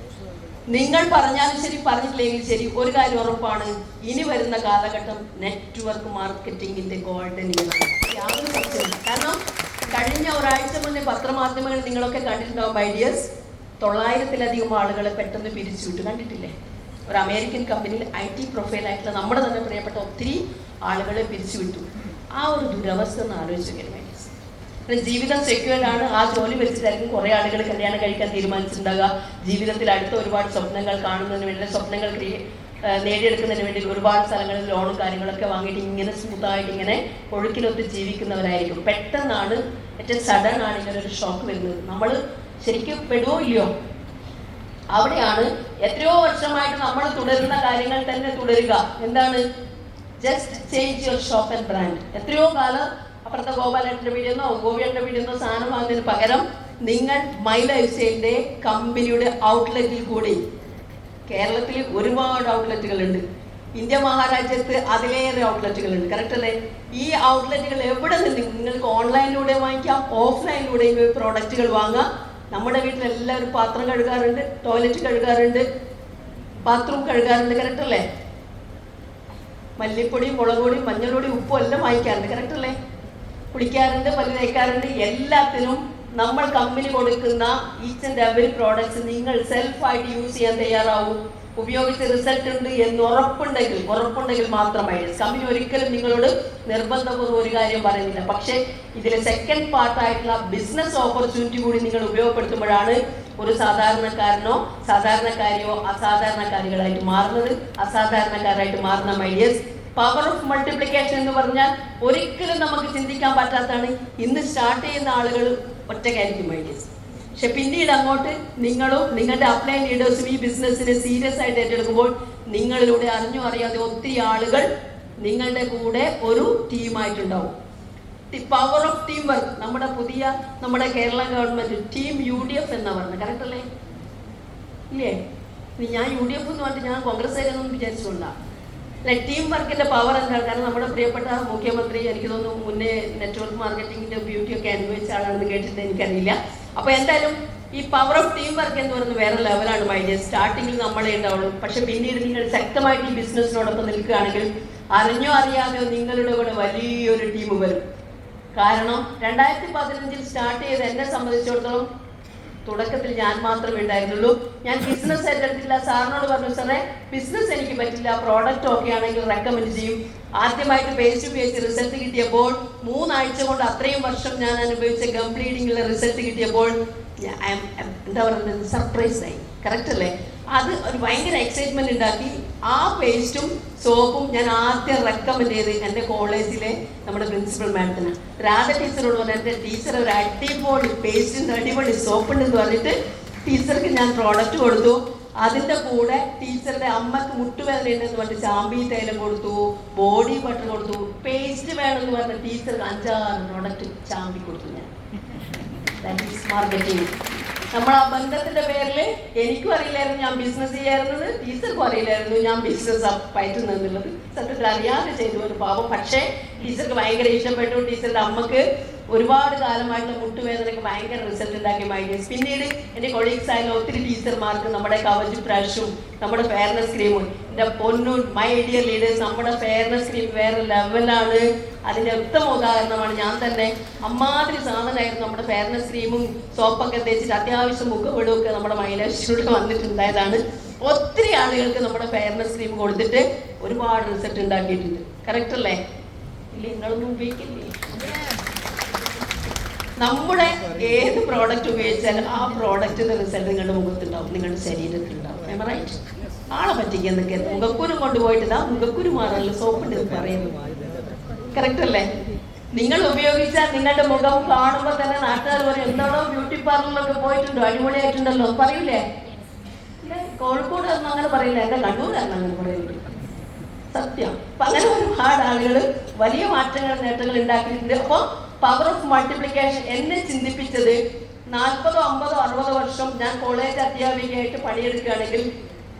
നിങ്ങൾ പറഞ്ഞാലും ശരി പറഞ്ഞിട്ടില്ലെങ്കിൽ ശരി, ഒരു കാര്യം ഉറപ്പാണ്, ഇനി വരുന്ന കാലഘട്ടം നെറ്റ്വർക്ക് മാർക്കറ്റിംഗിന്റെ ഗോൾഡൻ ഇയറാണ്. യാതൊരു സംശയമില്ല. കാരണം കഴിഞ്ഞ ഒരാഴ്ച മുന്നേ പത്രമാധ്യമങ്ങൾ നിങ്ങളൊക്കെ കണ്ടിട്ടുണ്ടാവും ഐഡിയസ്, 900-ലധികം ആളുകളെ പെട്ടെന്ന് പിരിച്ചുവിട്ടു. കണ്ടിട്ടില്ലേ? ഒരു അമേരിക്കൻ കമ്പനിയിൽ IT പ്രൊഫൈലായിട്ടുള്ള നമ്മുടെ തന്നെ പ്രിയപ്പെട്ട ഒത്തിരി ആളുകളെ പിരിച്ചുവിട്ടു. ആ ഒരു ദുരവസ്ഥ ഒന്ന് ആലോചിക്കാൻ വേണ്ടി. ജീവിതം സെക്യൂർഡ് ആണ്. ആ ജോലി വെച്ചിട്ടായിരിക്കും കുറേ ആളുകൾ കല്യാണം കഴിക്കാൻ തീരുമാനിച്ചിട്ടുണ്ടാകുക. ജീവിതത്തിൽ അടുത്ത ഒരുപാട് സ്വപ്നങ്ങൾ കാണുന്നതിന് വേണ്ടി, സ്വപ്നങ്ങൾ നേടിയെടുക്കുന്നതിന് വേണ്ടി ഒരുപാട് സ്ഥലങ്ങളിൽ ലോണും കാര്യങ്ങളൊക്കെ വാങ്ങിയിട്ട് ഇങ്ങനെ സ്മൂത്തായിട്ട് ഇങ്ങനെ ഒഴുക്കിനൊത്ത് ജീവിക്കുന്നവരായിരിക്കും. പെട്ടെന്നാണ്, ഏറ്റവും സഡൻ ആണ് ഇങ്ങനെ ഒരു ഷോക്ക് വരുന്നത്. നമ്മൾ ശരിക്കും പെടുവോ ഇല്ലയോ? അവിടെയാണ് എത്രയോ വർഷമായിട്ട് നമ്മൾ തുടരുന്ന കാര്യങ്ങൾ തന്നെ തുടരുക. എന്താണ്? Just change your shop and brand. എത്രയോ കാലം അപ്പുറത്തെ ഗോപാലേട്ടൻ്റെ വീഡിയോന്നോ ഗോപിയേട്ടൻ്റെ വീഡിയോന്നോ സാധനം വാങ്ങുന്നതിന് പകരം നിങ്ങൾ മൈ ലൈഫ് സ്റ്റൈലിൻ്റെ കമ്പനിയുടെ ഔട്ട്ലെറ്റിൽ കൂടി, കേരളത്തിൽ ഒരുപാട് ഔട്ട്ലെറ്റുകളുണ്ട്, ഇന്ത്യ മഹാരാജ്യത്ത് അതിലേറെ ഔട്ട്ലെറ്റുകളുണ്ട്. കറക്റ്റ് അല്ലേ? ഈ ഔട്ട്ലെറ്റുകൾ എവിടെ നിന്ന് നിങ്ങൾക്ക് ഓൺലൈനിലൂടെ വാങ്ങിക്കാം, ഓഫ്ലൈനിലൂടെയും പ്രോഡക്റ്റുകൾ വാങ്ങാം. നമ്മുടെ വീട്ടിൽ എല്ലാവരും പാത്രം കഴുകാറുണ്ട്, ടോയ്ലറ്റ് കഴുകാറുണ്ട്, ബാത്റൂം കഴുകാറുണ്ട്. കറക്റ്റ് അല്ലേ? മല്ലിപ്പൊടിയും മുളക് പൊടിയും മഞ്ഞൾപ്പൊടിയും ഉപ്പും എല്ലാം വാങ്ങിക്കാറുണ്ട്. കറക്റ്റ് അല്ലേ? കുടിക്കാറുണ്ട്, പല്ല് തേക്കാറുണ്ട്. എല്ലാത്തിനും നമ്മൾ കമ്പനി കൊടുക്കുന്ന ഈച്ച് ആൻഡ് എവറി പ്രോഡക്ട്സ് നിങ്ങൾ സെൽഫായിട്ട് യൂസ് ചെയ്യാൻ തയ്യാറാവും. ഉപയോഗിച്ച് റിസൾട്ട് ഉണ്ട് എന്ന് ഉറപ്പുണ്ടെങ്കിൽ മാത്രമായി. കമ്പനി ഒരിക്കലും നിങ്ങളോട് നിർബന്ധപൂർവ്വം ഒരു കാര്യം പറയുന്നില്ല. പക്ഷേ ഇതിലെ സെക്കൻഡ് പാർട്ടായിട്ടുള്ള ബിസിനസ് ഓപ്പർച്യൂണിറ്റി കൂടി നിങ്ങൾ ഉപയോഗപ്പെടുത്തുമ്പോഴാണ് ഒരു സാധാരണക്കാരനോ സാധാരണക്കാരിയോ അസാധാരണക്കാരികളായിട്ട് മാറുന്നത്, അസാധാരണക്കാരായിട്ട് മാറുന്ന ഐഡിയസ്. പവർ ഓഫ് മൾട്ടിപ്ലിക്കേഷൻ എന്ന് പറഞ്ഞാൽ ഒരിക്കലും നമുക്ക് ചിന്തിക്കാൻ പറ്റാത്തതാണ്. ഇന്ന് സ്റ്റാർട്ട് ചെയ്യുന്ന ആളുകൾ ഒറ്റയ്ക്കായിരിക്കും ഐഡിയസ്. പക്ഷെ പിന്നീട് അങ്ങോട്ട് നിങ്ങളും നിങ്ങളുടെ അപ്ലൈൻ ലീഡേഴ്സും ഈ ബിസിനസ്സിനെ സീരിയസ് ആയിട്ട് ഏറ്റെടുക്കുമ്പോൾ നിങ്ങളിലൂടെ അറിഞ്ഞോ അറിയാതെ ഒത്തിരി ആളുകൾ നിങ്ങളുടെ കൂടെ ഒരു ടീമായിട്ടുണ്ടാവും. Power of team work. നമ്മുടെ കേരള ഗവൺമെന്റ് ടീം UDF എന്നാ പറഞ്ഞത്. കറക്റ്റ് അല്ലേ? ഇല്ലേ? ഞാൻ UDF എന്ന് പറഞ്ഞിട്ട് ഞാൻ കോൺഗ്രസ് ആയിരുന്നൊന്നും വിചാരിച്ചുകൊണ്ടാണ്. അല്ലെ? ടീം വർക്കിന്റെ പവർ എന്താണ്? കാരണം നമ്മുടെ പ്രിയപ്പെട്ട മുഖ്യമന്ത്രി എനിക്ക് തോന്നുന്നു മുന്നേ നെറ്റ്വർക്ക് മാർക്കറ്റിംഗിന്റെ ബ്യൂട്ടിയൊക്കെ അനുഭവിച്ച ആളാണെന്ന് കേട്ടിട്ട് എനിക്കറിയില്ല. അപ്പൊ എന്തായാലും ഈ പവർ ഓഫ് ടീം വർക്ക് എന്ന് പറയുന്നത് വേറെ ലെവലാണ്. മൈഡിയ സ്റ്റാർട്ടിങ്ങിൽ നമ്മളെ ഉണ്ടാവുള്ളൂ. പക്ഷെ പിന്നീട് നിങ്ങൾ ശക്തമായിട്ട് ഈ ബിസിനസ്സിനോടൊപ്പം നിൽക്കുകയാണെങ്കിൽ അറിഞ്ഞോ അറിയാതെയോ നിങ്ങളുടെ കൂടെ വലിയൊരു ടീം വരും. കാരണം 2015 സ്റ്റാർട്ട് ചെയ്ത് എന്നെ സംബന്ധിച്ചിടത്തോളം തുടക്കത്തിൽ ഞാൻ മാത്രമേ ഉണ്ടായിരുന്നുള്ളൂ. ഞാൻ ബിസിനസ് ഏറ്റെടുത്തില്ല. സാറിനോട് പറഞ്ഞു, സാറേ ബിസിനസ് എനിക്ക് പറ്റില്ല, പ്രോഡക്റ്റ് ഓക്കെ ആണെങ്കിൽ റെക്കമെൻഡ് ചെയ്യും. ആദ്യമായിട്ട് പേജ് ടു പേജ് റിസൾട്ട് കിട്ടിയപ്പോൾ 3 ആഴ്ച കൊണ്ട് അത്രയും വർഷം ഞാൻ അനുഭവിച്ച ഗം ബ്ലീഡിങ്ങിലെ റിസൾട്ട് കിട്ടിയപ്പോൾ എന്താ പറയുന്നത്, സർപ്രൈസായി. കറക്റ്റ് അല്ലേ? അത് ഒരു ഭയങ്കര എക്സൈറ്റ്മെന്റ് ഉണ്ടാക്കി. ആ പേസ്റ്റും സോപ്പും ഞാൻ ആദ്യം റെക്കമെൻഡ് ചെയ്ത് എൻ്റെ കോളേജിലെ നമ്മുടെ പ്രിൻസിപ്പൽ മാഡത്തിന് രാധ ടീച്ചറോട് പറഞ്ഞു, എൻ്റെ ടീച്ചർ ഒരു അടിപൊളി പേസ്റ്റിൻ്റെ അടിപൊളി സോപ്പുണ്ടെന്ന് പറഞ്ഞിട്ട് ടീച്ചർക്ക് ഞാൻ പ്രോഡക്റ്റ് കൊടുത്തു. അതിന്റെ കൂടെ ടീച്ചറുടെ അമ്മക്ക് മുട്ടുവേദന ഉണ്ടെന്ന് പറഞ്ഞ് ചാമ്പി തൈലം കൊടുത്തു, ബോഡി ബട്ടർ കൊടുത്തു, പേസ്റ്റ് വേണമെന്ന് പറഞ്ഞ ടീച്ചർക്ക് 5-6 പ്രൊഡക്റ്റ് ചാമ്പി കൊടുത്തു ഞാൻ. That is marketing. നമ്മൾ ആ ബന്ധത്തിന്റെ പേരിൽ എനിക്കും അറിയില്ലായിരുന്നു ഞാൻ ബിസിനസ് ചെയ്യാറുള്ളത്, ടീച്ചർക്കും അറിയില്ലായിരുന്നു ഞാൻ ബിസിനസ് പയറ്റുന്നെന്നുള്ളത്. സത്യത്തിൽ അറിയാതെ ചെയ്തു ഒരു പാപം. പക്ഷേ ടീച്ചർക്ക് ഭയങ്കര ഇഷ്ടപ്പെട്ടു. ടീച്ചറുടെ അമ്മക്ക് ഒരുപാട് കാലമായിട്ടുള്ള മുട്ടുവേദനയ്ക്ക് ഭയങ്കര റിസൾട്ട് ഉണ്ടാക്കി മൈഡിയസ്. പിന്നീട് എൻ്റെ കൊളീഗ്സ് ആയാലും ഒത്തിരി ടീച്ചർമാർക്ക് നമ്മുടെ കവച് ബ്രഷും നമ്മുടെ ഫെയർനെസ് ക്രീമും, എൻ്റെ പൊന്നും മൈ ഡിയർ ലീഡേഴ്സ്, നമ്മുടെ ഫെയർനെസ് ക്രീം വേറെ ലെവലാണ്. അതിൻ്റെ ഉത്തമ ഉദാഹരണമാണ് ഞാൻ തന്നെ. അമ്മാതിരി സാധനമായിരുന്നു നമ്മുടെ ഫെയർനെസ് ക്രീമും സോപ്പൊക്കെ തേച്ചിട്ട് അത്യാവശ്യം മുഖവിടമൊക്കെ നമ്മുടെ മൈലേജിലൂടെ വന്നിട്ടുണ്ടായതാണ്. ഒത്തിരി ആളുകൾക്ക് നമ്മുടെ ഫെയർനെസ് ക്രീം കൊടുത്തിട്ട് ഒരുപാട് റിസൾട്ട് ഉണ്ടാക്കിയിട്ടുണ്ട്. കറക്റ്റ് അല്ലേ? ഇല്ല, നിങ്ങളൊന്നും ഉപയോഗിക്കില്ലേ? നമ്മുടെ ഏത് പ്രോഡക്റ്റ് ഉപയോഗിച്ചാലും ആ പ്രോഡക്റ്റിന്റെ റിസൾട്ട് നിങ്ങളുടെ മുഖത്തുണ്ടാവും, നിങ്ങളുടെ ശരീരത്തിലുണ്ടാവും. റൈറ്റ്? ആളെ പറ്റിക്കുക എന്തൊക്കെ മുഖക്കുരു കൊണ്ടുപോയിട്ട് ഇതാ മുഖക്കുരു മാറല്ലോ സോപ്പിന്റെ പറയുന്നു. കറക്റ്റ് അല്ലേ? നിങ്ങൾ ഉപയോഗിച്ചാൽ നിങ്ങളുടെ മുഖം കാണുമ്പോൾ തന്നെ നാട്ടുകാർ പറയും എന്താണോ ബ്യൂട്ടി പാർലറിലൊക്കെ പോയിട്ടുണ്ടോ, അടിപൊളിയായിട്ടുണ്ടല്ലോ പറയൂലേ? കോഴിക്കോട് ഒന്നും അങ്ങനെ പറയില്ല, എന്റെ കണ്ണൂരാണ് അങ്ങനെ പറയുന്നത്. സത്യം. അപ്പൊ അങ്ങനെ ഒരുപാട് ആളുകൾ വലിയ മാറ്റങ്ങൾ നേട്ടങ്ങൾ ഉണ്ടാക്കിയിട്ടുണ്ട്. അപ്പൊ പവർ ഓഫ് മൾട്ടിപ്ലിക്കേഷൻ എന്നെ ചിന്തിപ്പിച്ചത് 40, 50, 60 വർഷം ഞാൻ കോളേജ് അധ്യാപികയായിട്ട് പണിയെടുക്കുകയാണെങ്കിൽ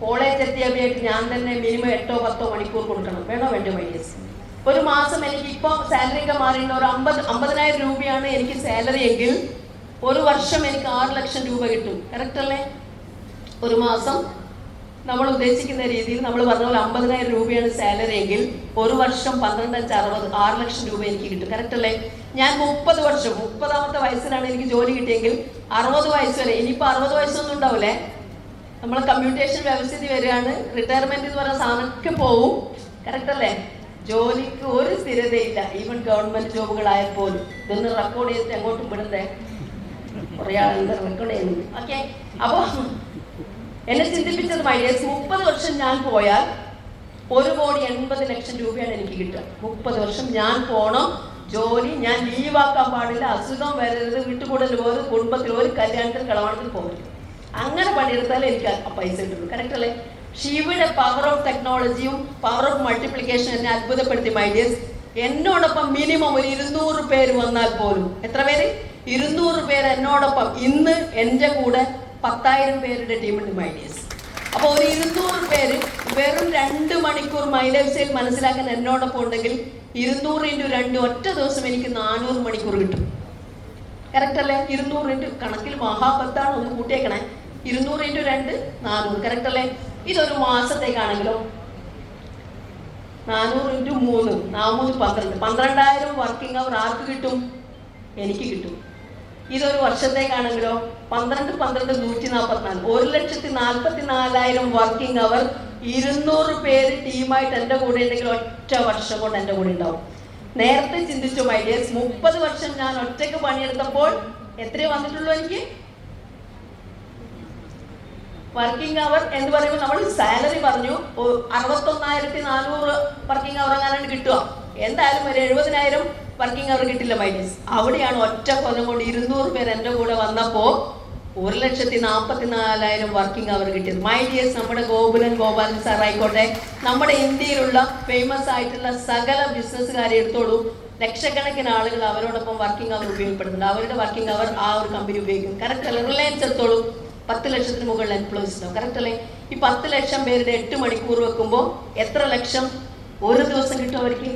കോളേജ് അധ്യാപികയായിട്ട് ഞാൻ തന്നെ മിനിമം 8-10 മണിക്കൂർ കൊടുക്കണം. വേണോ വേണ്ടോ മൈനസ്? ഒരു മാസം എനിക്ക് ഇപ്പോൾ സാലറി ഒക്കെ മാറിയിട്ട് ഒരു 50,000 രൂപയാണ് എനിക്ക് സാലറി എങ്കിൽ ഒരു വർഷം എനിക്ക് 6 ലക്ഷം രൂപ കിട്ടും. കറക്റ്റ് അല്ലേ? ഒരു മാസം നമ്മൾ ഉദ്ദേശിക്കുന്ന രീതിയിൽ നമ്മൾ പറഞ്ഞ പോലെ 50,000 രൂപയാണ് സാലറി എങ്കിൽ ഒരു വർഷം 12-5-60 6 ലക്ഷം രൂപ എനിക്ക് കിട്ടും. കറക്റ്റ് അല്ലേ? ഞാൻ 30 വർഷം 30ാമത്തെ വയസ്സിലാണ് എനിക്ക് ജോലി കിട്ടിയെങ്കിൽ 60 വയസ്സ് വരെ, ഇനിയിപ്പോൾ 60 വയസ്സൊന്നും ഉണ്ടാവില്ലേ, നമ്മൾ കമ്മ്യൂട്ടേഷൻ വ്യവസ്ഥിതി വരികയാണ്, റിട്ടയർമെന്റ് എന്ന് പറയുന്ന സാധനമൊക്കെ പോവും. കറക്റ്റ് അല്ലേ? ജോലിക്ക് ഒരു സ്ഥിരതയില്ല. ഈവൻ ഗവൺമെന്റ് ജോബുകളായാൽ പോലും. ഇതൊന്ന് റെക്കോർഡ് ചെയ്തിട്ട് അങ്ങോട്ടും വിടണ്ടേ? കുറേ ആളുകൾ റെക്കോർഡ് ചെയ്യുന്നുണ്ട്. ഓക്കെ, അപ്പോൾ എന്നെ ചിന്തിപ്പിച്ചത് മൈഡിയേഴ്സ് 30 വർഷം ഞാൻ പോയാൽ 1,80 ലക്ഷം രൂപയാണ് എനിക്ക് കിട്ടുക. 30 വർഷം ഞാൻ പോണം, ജോലി ഞാൻ ലീവാക്കാൻ പാടില്ല, അസുഖം വരരുത്, വീട്ടുകൂടൽ പോലും, കുടുംബത്തിൽ ഒരു കല്യാണത്തിൽ കളവാണത്തിൽ പോകരുത്. അങ്ങനെ പണിയെടുത്താലേ എനിക്ക് ആ പൈസ കിട്ടുള്ളൂ. കറക്റ്റ് അല്ലേ? ഷിവയുടെ പവർ ഓഫ് ടെക്നോളജിയും പവർ ഓഫ് മൾട്ടിപ്ലിക്കേഷൻ എന്നെ അത്ഭുതപ്പെടുത്തി മൈഡിയേഴ്സ്. എന്നോടൊപ്പം മിനിമം ഒരു 200 പേര് വന്നാൽ പോലും, എത്ര പേര്? 200 പേര് എന്നോടൊപ്പം. ഇന്ന് എൻ്റെ കൂടെ 10,000 പേരുടെ ടീമുണ്ട് മൈഡിയേഴ്സ്. അപ്പോൾ ഒരു 200 പേര് വെറും 2 മണിക്കൂർ മൈലേജ് സെയിൽ മനസ്സിലാക്കാൻ എന്നോടൊപ്പം ഉണ്ടെങ്കിൽ 200 × 2 ഒറ്റ ദിവസം എനിക്ക് 400 മണിക്കൂർ കിട്ടും. കറക്റ്റ് അല്ലേ? 200 കണക്കിൽ മഹാപത്താണ്, ഒന്ന് കൂട്ടിയേക്കണേ. 200 × 2 400. കറക്റ്റ് അല്ലേ? ഇതൊരു മാസത്തേക്കാണെങ്കിലോ 400 × 3 412 12,000 വർക്കിംഗ് അവർ ആർക്ക് കിട്ടും? എനിക്ക് കിട്ടും. ഇതൊരു വർഷത്തേക്കാണെങ്കിലോ 12 12 144 1,44,000 വർക്കിംഗ് അവർ 200 പേര് ടീമായിട്ട് എൻ്റെ കൂടെ ഉണ്ടെങ്കിൽ ഒറ്റ വർഷം കൊണ്ട് എൻ്റെ കൂടെ ഉണ്ടാവും. നേരത്തെ ചിന്തിച്ചു മൈഡിയേഴ്സ്, 30 വർഷം ഞാൻ ഒറ്റയ്ക്ക് പണിയെടുത്തപ്പോൾ എത്രയേ വന്നിട്ടുള്ളൂ എനിക്ക് വർക്കിംഗ് അവർ എന്ന് പറയുമ്പോൾ? നമ്മൾ സാലറി പറഞ്ഞു 61,400 വർക്കിംഗ് അവർ അങ്ങനെ കിട്ടുക. എന്തായാലും ഒരു 70,000 വർക്കിംഗ് അവർ കിട്ടില്ല മൈഡിയേഴ്സ്. അവിടെയാണ് ഒറ്റ കൊല്ലം കൊണ്ട് 200 പേര് എൻ്റെ കൂടെ വന്നപ്പോൾ 1,44,000 വർക്കിംഗ് അവർ കിട്ടിയത്. മൈഡിയേഴ്സ്, നമ്മുടെ ഗോപാലൻ സാർ ആയിക്കോട്ടെ, നമ്മുടെ ഇന്ത്യയിലുള്ള ഫേമസ് ആയിട്ടുള്ള സകല ബിസിനസ്സുകാരെ എടുത്തോളൂ, ലക്ഷക്കണക്കിന് ആളുകൾ അവരോടൊപ്പം വർക്കിംഗ് അവർ ഉപയോഗപ്പെടുത്തുന്നുണ്ട്. അവരുടെ വർക്കിംഗ് അവർ ആ ഒരു കമ്പനി ഉപയോഗിക്കും. കറക്റ്റ് അല്ലേ? റിലയൻസ് എടുത്തോളൂ, 10 ലക്ഷത്തിന് മുകളിൽ എംപ്ലോയീസ് ഉണ്ടാവും. കറക്റ്റ് അല്ലേ? ഈ 10 ലക്ഷം പേരുടെ 8 മണിക്കൂർ വെക്കുമ്പോൾ എത്ര ലക്ഷം ഒരു ദിവസം കിട്ടും അവർക്ക്?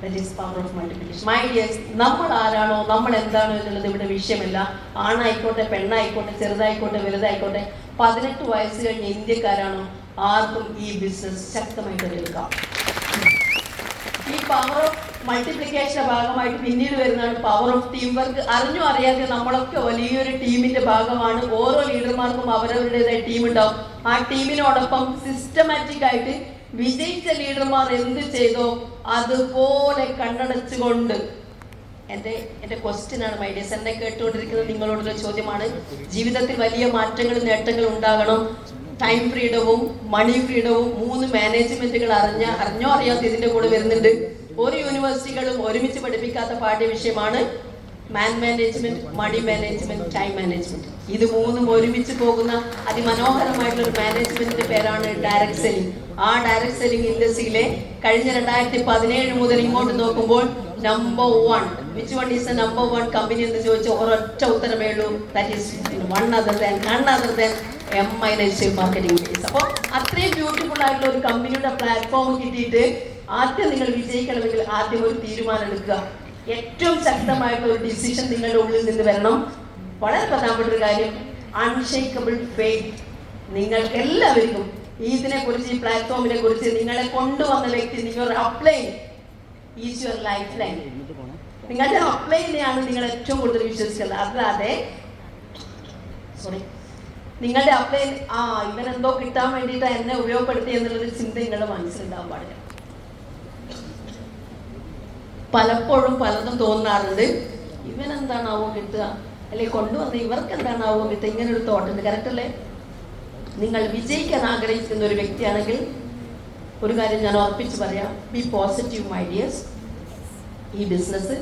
That is power of multiplication. My dears, നമ്മൾ ആരാണോ, നമ്മൾ എന്താണോ എന്നുള്ളത് ഇവിടെ വിഷയമല്ല. ആണായിക്കോട്ടെ, പെണ്ണായിക്കോട്ടെ, ചെറുതായിക്കോട്ടെ, വലുതായിക്കോട്ടെ, 18 വയസ്സ് കഴിഞ്ഞ ഇന്ത്യക്കാരാണോ, ആർക്കും ഈ ബിസിനസ് ശക്തമായിട്ട് എടുക്കാം. ഈ പവർ ഓഫ് മൾട്ടിപ്ലിക്കേഷന്റെ ഭാഗമായിട്ട് പിന്നീട് വരുന്നതാണ് പവർ ഓഫ് ടീം വർക്ക്. അറിഞ്ഞോ അറിയാതെ നമ്മളൊക്കെ വലിയൊരു ടീമിന്റെ ഭാഗമാണ്. ഓരോ ലീഡർമാർക്കും അവരവരുടേതായ ടീം ഉണ്ടാവും. ആ ടീമിനോടൊപ്പം സിസ്റ്റമാറ്റിക് ആയിട്ട് വിജയിച്ച ലീഡർമാർ എന്ത് ചെയ്തോ അതുപോലെ കണ്ണടച്ചുകൊണ്ട് എൻ്റെ ക്വസ്റ്റ്യനാണ് മൈഡിയേഴ്സ്, എന്നെ കേട്ടുകൊണ്ടിരിക്കുന്നത് നിങ്ങളോടുള്ള ചോദ്യമാണ്. ജീവിതത്തിൽ വലിയ മാറ്റങ്ങളും നേട്ടങ്ങളും ഉണ്ടാകണം. ടൈം ഫ്രീഡവും മണി ഫ്രീഡവും 3 മാനേജ്മെന്റുകൾ അറിഞ്ഞോ അറിയാത്ത ഇതിന്റെ കൂടെ വരുന്നുണ്ട്. ഒരു യൂണിവേഴ്സിറ്റികളും ഒരുമിച്ച് പഠിപ്പിക്കാത്ത പാഠ്യ വിഷയമാണ് man management, money management, time management. ഇത് മൂന്നും ഒരുമിച്ച് പോകുന്ന അതിമനോഹരമായിട്ടുള്ള ഒരു മാനേജ്മെന്റിന്റെ പേരാണ് ഡയറക്ട് സെല്ലിംഗ്. ആ ഡയറക്ട് സെല്ലിംഗ് ഇൻഡസ്ട്രിയിലെ കഴിഞ്ഞ 2017 മുതൽ ഇങ്ങോട്ട് നോക്കുമ്പോൾ number 1, which one is the number 1 company എന്ന് ചോദിച്ചാൽ ഒരൊറ്റ ഉത്തരമേ ഉള്ളൂ, that is none other than MI Life Marketing Base. അപ്പോൾ അത്രയും ബ്യൂട്ടിഫുൾ ആയിട്ടുള്ള ഒരു കമ്പനിയുടെ പ്ലാറ്റ്ഫോം കിട്ടിയിട്ട് ആദ്യം നിങ്ങൾ വിജയിക്കണമെങ്കിൽ ആദ്യം ഒരു തീരുമാനം എടുക്കുക. ഏറ്റവും ശക്തമായിട്ടുള്ള ഒരു ഡിസിഷൻ നിങ്ങളുടെ ഉള്ളിൽ നിന്ന് വരണം. വളരെ പ്രധാനപ്പെട്ട ഒരു കാര്യം, അൺഷേക്കബിൾ ഫെയ്ത്ത്. നിങ്ങൾക്ക് എല്ലാവർക്കും ഇതിനെ കുറിച്ച്, ഈ പ്ലാറ്റ്ഫോമിനെ കുറിച്ച് നിങ്ങളെ കൊണ്ടുവന്ന വ്യക്തി, നിങ്ങൾ apply is your life line. നിങ്ങളുടെ അപ്ലൈനെയാണ് നിങ്ങൾ ഏറ്റവും കൂടുതൽ വിശ്വസിക്കുന്നത്. അല്ലാതെ നിങ്ങളുടെ അപ്ലൈ ഇവനെന്തോ കിട്ടാൻ വേണ്ടിയിട്ട് എന്നെ ഉപയോഗപ്പെടുത്തി എന്നുള്ളൊരു ചിന്ത നിങ്ങളുടെ മനസ്സിലുണ്ടാവാൻ പാടില്ല. പലപ്പോഴും പലതും തോന്നാറുണ്ട്, ഇവൻ എന്താണാവോ കിട്ടുക, അല്ലെങ്കിൽ കൊണ്ടുവന്ന് ഇവർക്ക് എന്താണാവോ കിട്ടുക, ഇങ്ങനെ ഒരു തോട്ടുണ്ട്. കറക്റ്റ് അല്ലേ? നിങ്ങൾ വിജയിക്കാൻ ആഗ്രഹിക്കുന്ന ഒരു വ്യക്തിയാണെങ്കിൽ ഒരു കാര്യം ഞാൻ ഉറപ്പിച്ച് പറയാം, ബി പോസിറ്റീവ് മൈ ഡിയേഴ്സ്. ഈ ബിസിനസ്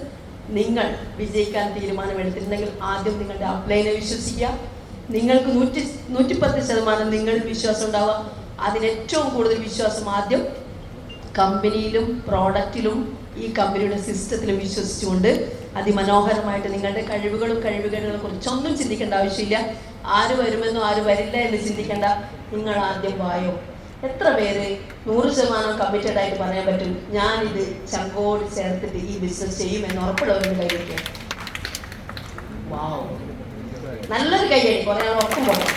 നിങ്ങൾ വിജയിക്കാൻ തീരുമാനമെടുത്തിട്ടുണ്ടെങ്കിൽ ആദ്യം നിങ്ങളുടെ അപ്ലൈനെ വിശ്വസിക്കുക. നിങ്ങൾക്ക് 110% നിങ്ങളിൽ വിശ്വാസം ഉണ്ടാവുക. അതിനേറ്റവും കൂടുതൽ വിശ്വാസം ആദ്യം കമ്പനിയിലും പ്രോഡക്റ്റിലും ഈ കമ്പനിയുടെ സിസ്റ്റത്തിലും വിശ്വസിച്ചുകൊണ്ട് അതിമനോഹരമായിട്ട് നിങ്ങളുടെ കഴിവുകളെ കുറിച്ചൊന്നും ചിന്തിക്കേണ്ട ആവശ്യമില്ല. ആര് വരുമെന്നോ ആര് വരില്ല എന്ന് ചിന്തിക്കേണ്ട. നിങ്ങൾ ആദ്യം വായോ. എത്ര പേര് 100% കമ്മിറ്റഡ് ആയിട്ട് പറയാൻ പറ്റും, ഞാനിത് ചങ്കോട് ചേർത്തിട്ട് ഈ ബിസിനസ് ചെയ്യുമെന്ന് ഉറപ്പുള്ളവരുടെ കൈവയ്ക്കുക? വാവ്, നല്ലൊരു കൈയടി. കുറെ ആൾ ഉറക്കം പോകണം.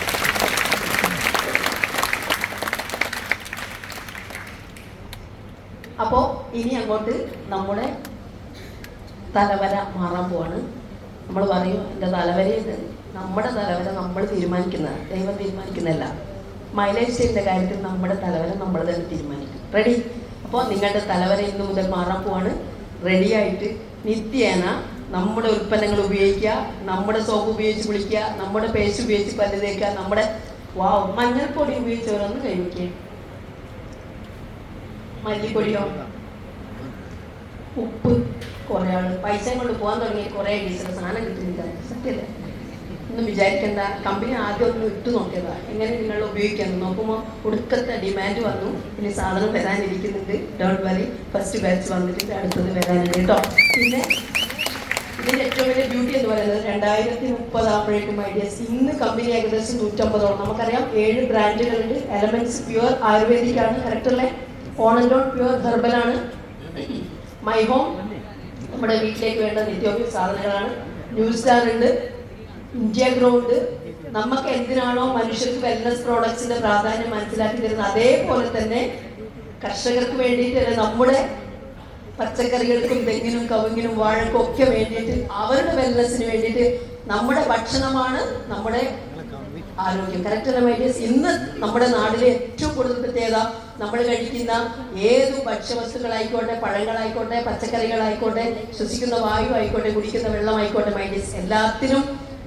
അപ്പോൾ ഇനി അങ്ങോട്ട് നമ്മുടെ തലവര മാറാൻ പോവാണ്. നമ്മൾ പറയും എൻ്റെ തലവര, നമ്മുടെ തലവര നമ്മൾ തീരുമാനിക്കുന്നതാണ്, ദൈവം തീരുമാനിക്കുന്നതല്ല. മൈലേജ് സ്റ്റേറ്റിൻ്റെ കാര്യത്തിൽ നമ്മുടെ തലവര നമ്മൾ തന്നെ തീരുമാനിക്കും. റെഡി? അപ്പോൾ നിങ്ങളുടെ തലവര ഇന്ന് മുതൽ മാറാൻ പോവാണ്. റെഡിയായിട്ട് നിത്യേന നമ്മുടെ ഉൽപ്പന്നങ്ങൾ ഉപയോഗിക്കുക, നമ്മുടെ സോപ്പ് ഉപയോഗിച്ച് കുളിക്കുക, നമ്മുടെ പേസ്റ്റ് ഉപയോഗിച്ച് പല്ല് തേക്കുക, നമ്മുടെ മഞ്ഞൾപ്പൊടി ഉപയോഗിച്ചവരൊന്ന് കഴിക്കുക, മല്ലിപ്പൊടിയോ ഉപ്പ്. കുറേ ആൾ പൈസ കൊണ്ട് പോകാൻ തുടങ്ങി, കുറേ ഡീസൽ സാധനം കിട്ടുന്നില്ല. സത്യല്ലേ? ഒന്നും വിചാരിക്കേണ്ട. കമ്പനി ആദ്യം ഒന്ന് ഇട്ട് നോക്കിയതാണ് എങ്ങനെ നിങ്ങൾ ഉപയോഗിക്കാൻ. നോക്കുമ്പോൾ ഒടുക്കത്തെ ഡിമാൻഡ് വന്നു, ഇനി സാധനം വരാനിരിക്കുന്നുണ്ട്. ഡോണ്ട് വറി, ഫസ്റ്റ് ബാച്ച് വന്നിട്ട് അടുത്തത് വരാനുണ്ട് കേട്ടോ. പിന്നെ ഇതിൻ്റെ ഏറ്റവും വലിയ ബ്യൂട്ടി എന്ന് പറയുന്നത് 2030 ആകുമ്പോഴേക്കും ഐഡിയാസ്. ഇന്ന് കമ്പനി ഏകദേശം 150ഓളം. നമുക്കറിയാം 7 ബ്രാൻഡുകളുണ്ട്. എലമെന്റ്സ് പ്യുവർ ആയുർവേദിക് ആണ്, കറക്റ്റ് അല്ലേ? ഓൺ ആൻഡ് ഓൺ പ്യുവർ ഹെർബലാണ്. മൈ ഹോം നമ്മുടെ വീട്ടിലേക്ക് വേണ്ട നിത്യോപയോഗ സാധനങ്ങളാണ്. ന്യൂ സ്റ്റാർ ഉണ്ട്, ഇന്ത്യ ഗ്രോ ഉണ്ട്. നമുക്ക് എന്തിനാണോ മനുഷ്യർക്ക് വെൽനസ് പ്രോഡക്ട്സിന്റെ പ്രാധാന്യം മനസ്സിലാക്കി തരുന്നത്, അതേപോലെ തന്നെ കർഷകർക്ക് വേണ്ടിയിട്ട് നമ്മുടെ പച്ചക്കറികൾക്കും തെങ്ങിനും കവുങ്ങിനും വാഴക്കും ഒക്കെ വേണ്ടിയിട്ട് അവരുടെ വെൽനസിന് വേണ്ടിയിട്ട് നമ്മുടെ ഭക്ഷണമാണ് നമ്മുടെ ആരോഗ്യം. കറക്റ്റ് അല്ല മൈഡിയസ്? ഇന്ന് നമ്മുടെ നാട്ടിലെ ഏറ്റവും കൂടുതൽ പ്രത്യേകത, നമ്മൾ കഴിക്കുന്ന ഏത് ഭക്ഷ്യവസ്തുക്കളായിക്കോട്ടെ, പഴങ്ങളായിക്കോട്ടെ, പച്ചക്കറികളായിക്കോട്ടെ, ശ്വസിക്കുന്ന വായു ആയിക്കോട്ടെ, കുടിക്കുന്ന വെള്ളമായിക്കോട്ടെ, മൈഡിയസ് എല്ലാത്തിനും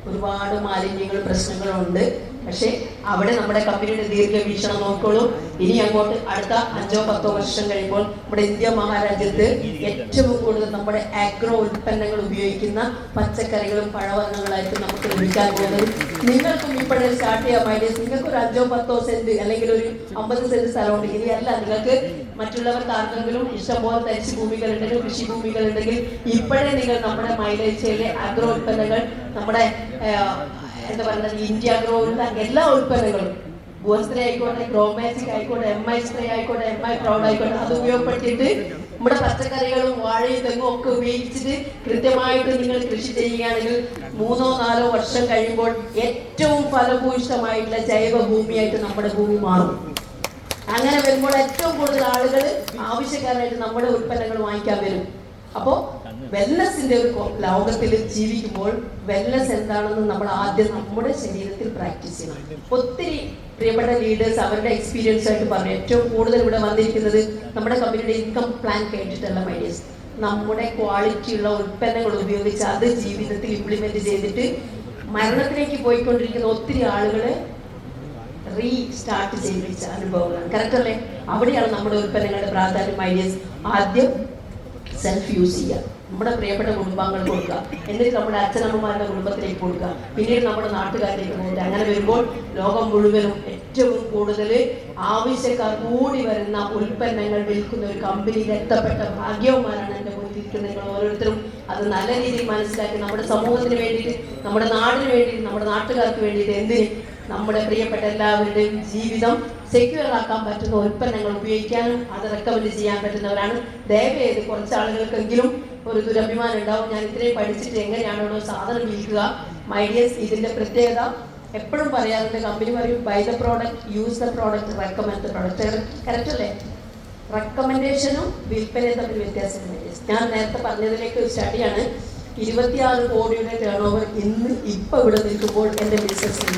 ഒരുപാട് മാലിന്യങ്ങളും പ്രശ്നങ്ങളും ഉണ്ട്. പക്ഷേ അവിടെ നമ്മുടെ കമ്പനിയുടെ ദീർഘവീക്ഷണം നോക്കോളൂ. ഇനി അങ്ങോട്ട് അടുത്ത 5-10 വർഷം കഴിയുമ്പോൾ നമ്മുടെ ഇന്ത്യ മഹാരാജ്യത്ത് ഏറ്റവും കൂടുതൽ നമ്മുടെ ആഗ്രോ ഉൽപ്പന്നങ്ങൾ ഉപയോഗിക്കുന്ന പച്ചക്കറികളും പഴവർഗ്ഗങ്ങളായിരിക്കും നമുക്ക് ലഭിക്കാൻ പോകുന്നത്. നിങ്ങൾക്കും ഇപ്പോഴേ സ്റ്റാർട്ട് ചെയ്യാൻ വേണ്ടി നിങ്ങൾക്ക് ഒരു 5-10 സെന്റ് അല്ലെങ്കിൽ ഒരു 50 സെന്റ് സ്ഥലമുണ്ട്. ഇനിയല്ല, നിങ്ങൾക്ക് മറ്റുള്ളവർക്ക് ആർക്കെങ്കിലും ഇഷ്ടംപോലെ തരിശ് ഭൂമികളുണ്ടെങ്കിൽ, കൃഷിഭൂമികളുണ്ടെങ്കിൽ ഇപ്പോഴേ നിങ്ങൾ നമ്മുടെ മൈലേജയിലെ ആഗ്രോ ഉൽപ്പന്നങ്ങൾ, നമ്മുടെ എന്താ പറയുന്നത്, ഇന്ത്യ ഗ്രോ എല്ലാ ഉൽപ്പന്നങ്ങളും, ഗോസ്പ്രേ ആയിക്കോട്ടെ, ഗ്രോമാജിക് ആയിക്കോട്ടെ, MI സ്പ്രേ ആയിക്കോട്ടെ, MI പ്രൗഡ് ആയിക്കോട്ടെ, അത് ഉപയോഗപ്പെടുത്തിയിട്ട് നമ്മുടെ പച്ചക്കറികളും വാഴയും തെങ്ങും ഒക്കെ ഉപയോഗിച്ചിട്ട് കൃത്യമായിട്ട് നിങ്ങൾ കൃഷി ചെയ്യുകയാണെങ്കിൽ 3-4 വർഷം കഴിയുമ്പോൾ ഏറ്റവും ഫലഭൂയിഷ്ടമായിട്ടുള്ള ജൈവ ഭൂമിയായിട്ട് നമ്മുടെ ഭൂമി മാറും. അങ്ങനെ വരുമ്പോൾ ഏറ്റവും കൂടുതൽ ആളുകൾ ആവശ്യക്കാരായിട്ട് നമ്മുടെ ഉൽപ്പന്നങ്ങൾ വാങ്ങിക്കാൻ വരും. അപ്പോൾ വെൽനസിന്റെ ഒരു ലോകത്തിൽ ജീവിക്കുമ്പോൾ വെൽനസ് എന്താണെന്ന് നമ്മൾ ആദ്യം നമ്മുടെ ശരീരത്തിൽ പ്രാക്ടീസ് ചെയ്യണം. ഒത്തിരി പ്രിയപ്പെട്ട ലീഡേഴ്സ് അവരുടെ എക്സ്പീരിയൻസ് ആയിട്ട് പറഞ്ഞു. ഏറ്റവും കൂടുതൽ ഇവിടെ വന്നിരിക്കുന്നത് നമ്മുടെ കമ്പനിയുടെ ഇൻകം പ്ലാൻ കേട്ടിട്ടുള്ള മൈഡിയസ്, നമ്മുടെ ക്വാളിറ്റിയുള്ള ഉൽപ്പന്നങ്ങൾ ഉപയോഗിച്ച് അത് ജീവിതത്തിൽ ഇംപ്ലിമെന്റ് ചെയ്തിട്ട് മരണത്തിലേക്ക് പോയിക്കൊണ്ടിരിക്കുന്ന ഒത്തിരി ആളുകളെ റീസ്റ്റാർട്ട് ചെയ്യിപ്പിച്ച അനുഭവങ്ങളാണ്. കറക്റ്റ് അല്ലേ? അവിടെയാണ് നമ്മുടെ ഉൽപ്പന്നങ്ങളുടെ പ്രാധാന്യം. മൈഡിയസ് ആദ്യം സെൽഫ് യൂസ് ചെയ്യുക. നമ്മുടെ പ്രിയപ്പെട്ട കുടുംബാംഗങ്ങൾക്ക് കൊടുക്കുക, എന്നിട്ട് നമ്മുടെ അച്ഛനമ്മമാരുടെ കുടുംബത്തിലേക്ക് കൊടുക്കുക, പിന്നീട് നമ്മുടെ നാട്ടുകാരിലേക്ക് പോകുക. അങ്ങനെ വരുമ്പോൾ ലോകം മുഴുവനും ഏറ്റവും കൂടുതൽ ആവശ്യക്കാർ കൂടി വരുന്ന ഉൽപ്പന്നങ്ങൾ വിൽക്കുന്ന ഒരു കമ്പനിയിൽ എത്തപ്പെട്ട ഭാഗ്യവന്മാരാണ് എൻ്റെ മുന്നിലിരിക്കുന്ന നിങ്ങൾ ഓരോരുത്തരും. അത് നല്ല രീതിയിൽ മനസ്സിലാക്കി നമ്മുടെ സമൂഹത്തിന് വേണ്ടിയിട്ട്, നമ്മുടെ നാടിന് വേണ്ടിയിട്ട്, നമ്മുടെ നാട്ടുകാർക്ക് വേണ്ടിയിട്ട്, എന്തിന് നമ്മുടെ പ്രിയപ്പെട്ട എല്ലാവരുടെയും ജീവിതം സെക്യൂർ ആക്കാൻ പറ്റുന്ന ഉൽപ്പന്നങ്ങൾ ഉപയോഗിക്കാനും അത് റെക്കമെൻഡ് ചെയ്യാൻ പറ്റുന്നവരാണ്. ദയവേത് കുറച്ച് ആളുകൾക്കെങ്കിലും ഒരു ദുരഭിമാനം ഉണ്ടാവും, ഞാൻ ഇത്രയും പഠിച്ചിട്ട് എങ്ങനെയാണോ സാധനം വിൽക്കുക. മൈ ഡിയേഴ്സ്, ഇതിന്റെ പ്രത്യേകത എപ്പോഴും പറയാറുണ്ട്, കമ്പനി പറയും buy the product, use the product, recommend the product. Correct അല്ലേ? റെക്കമെൻഡേഷനും വിൽപ്പനയും തമ്മിൽ വ്യത്യാസമുണ്ട്. ഞാൻ നേരത്തെ പറഞ്ഞതിലേക്ക് ഒരു സ്റ്റഡിയാണ്, 26 കോടിയുടെ ടേൺ ഓവർ ഇന്ന് ഇപ്പൊ ഇവിടെ നിൽക്കുമ്പോൾ എൻ്റെ ബിസിനസ്സിൽ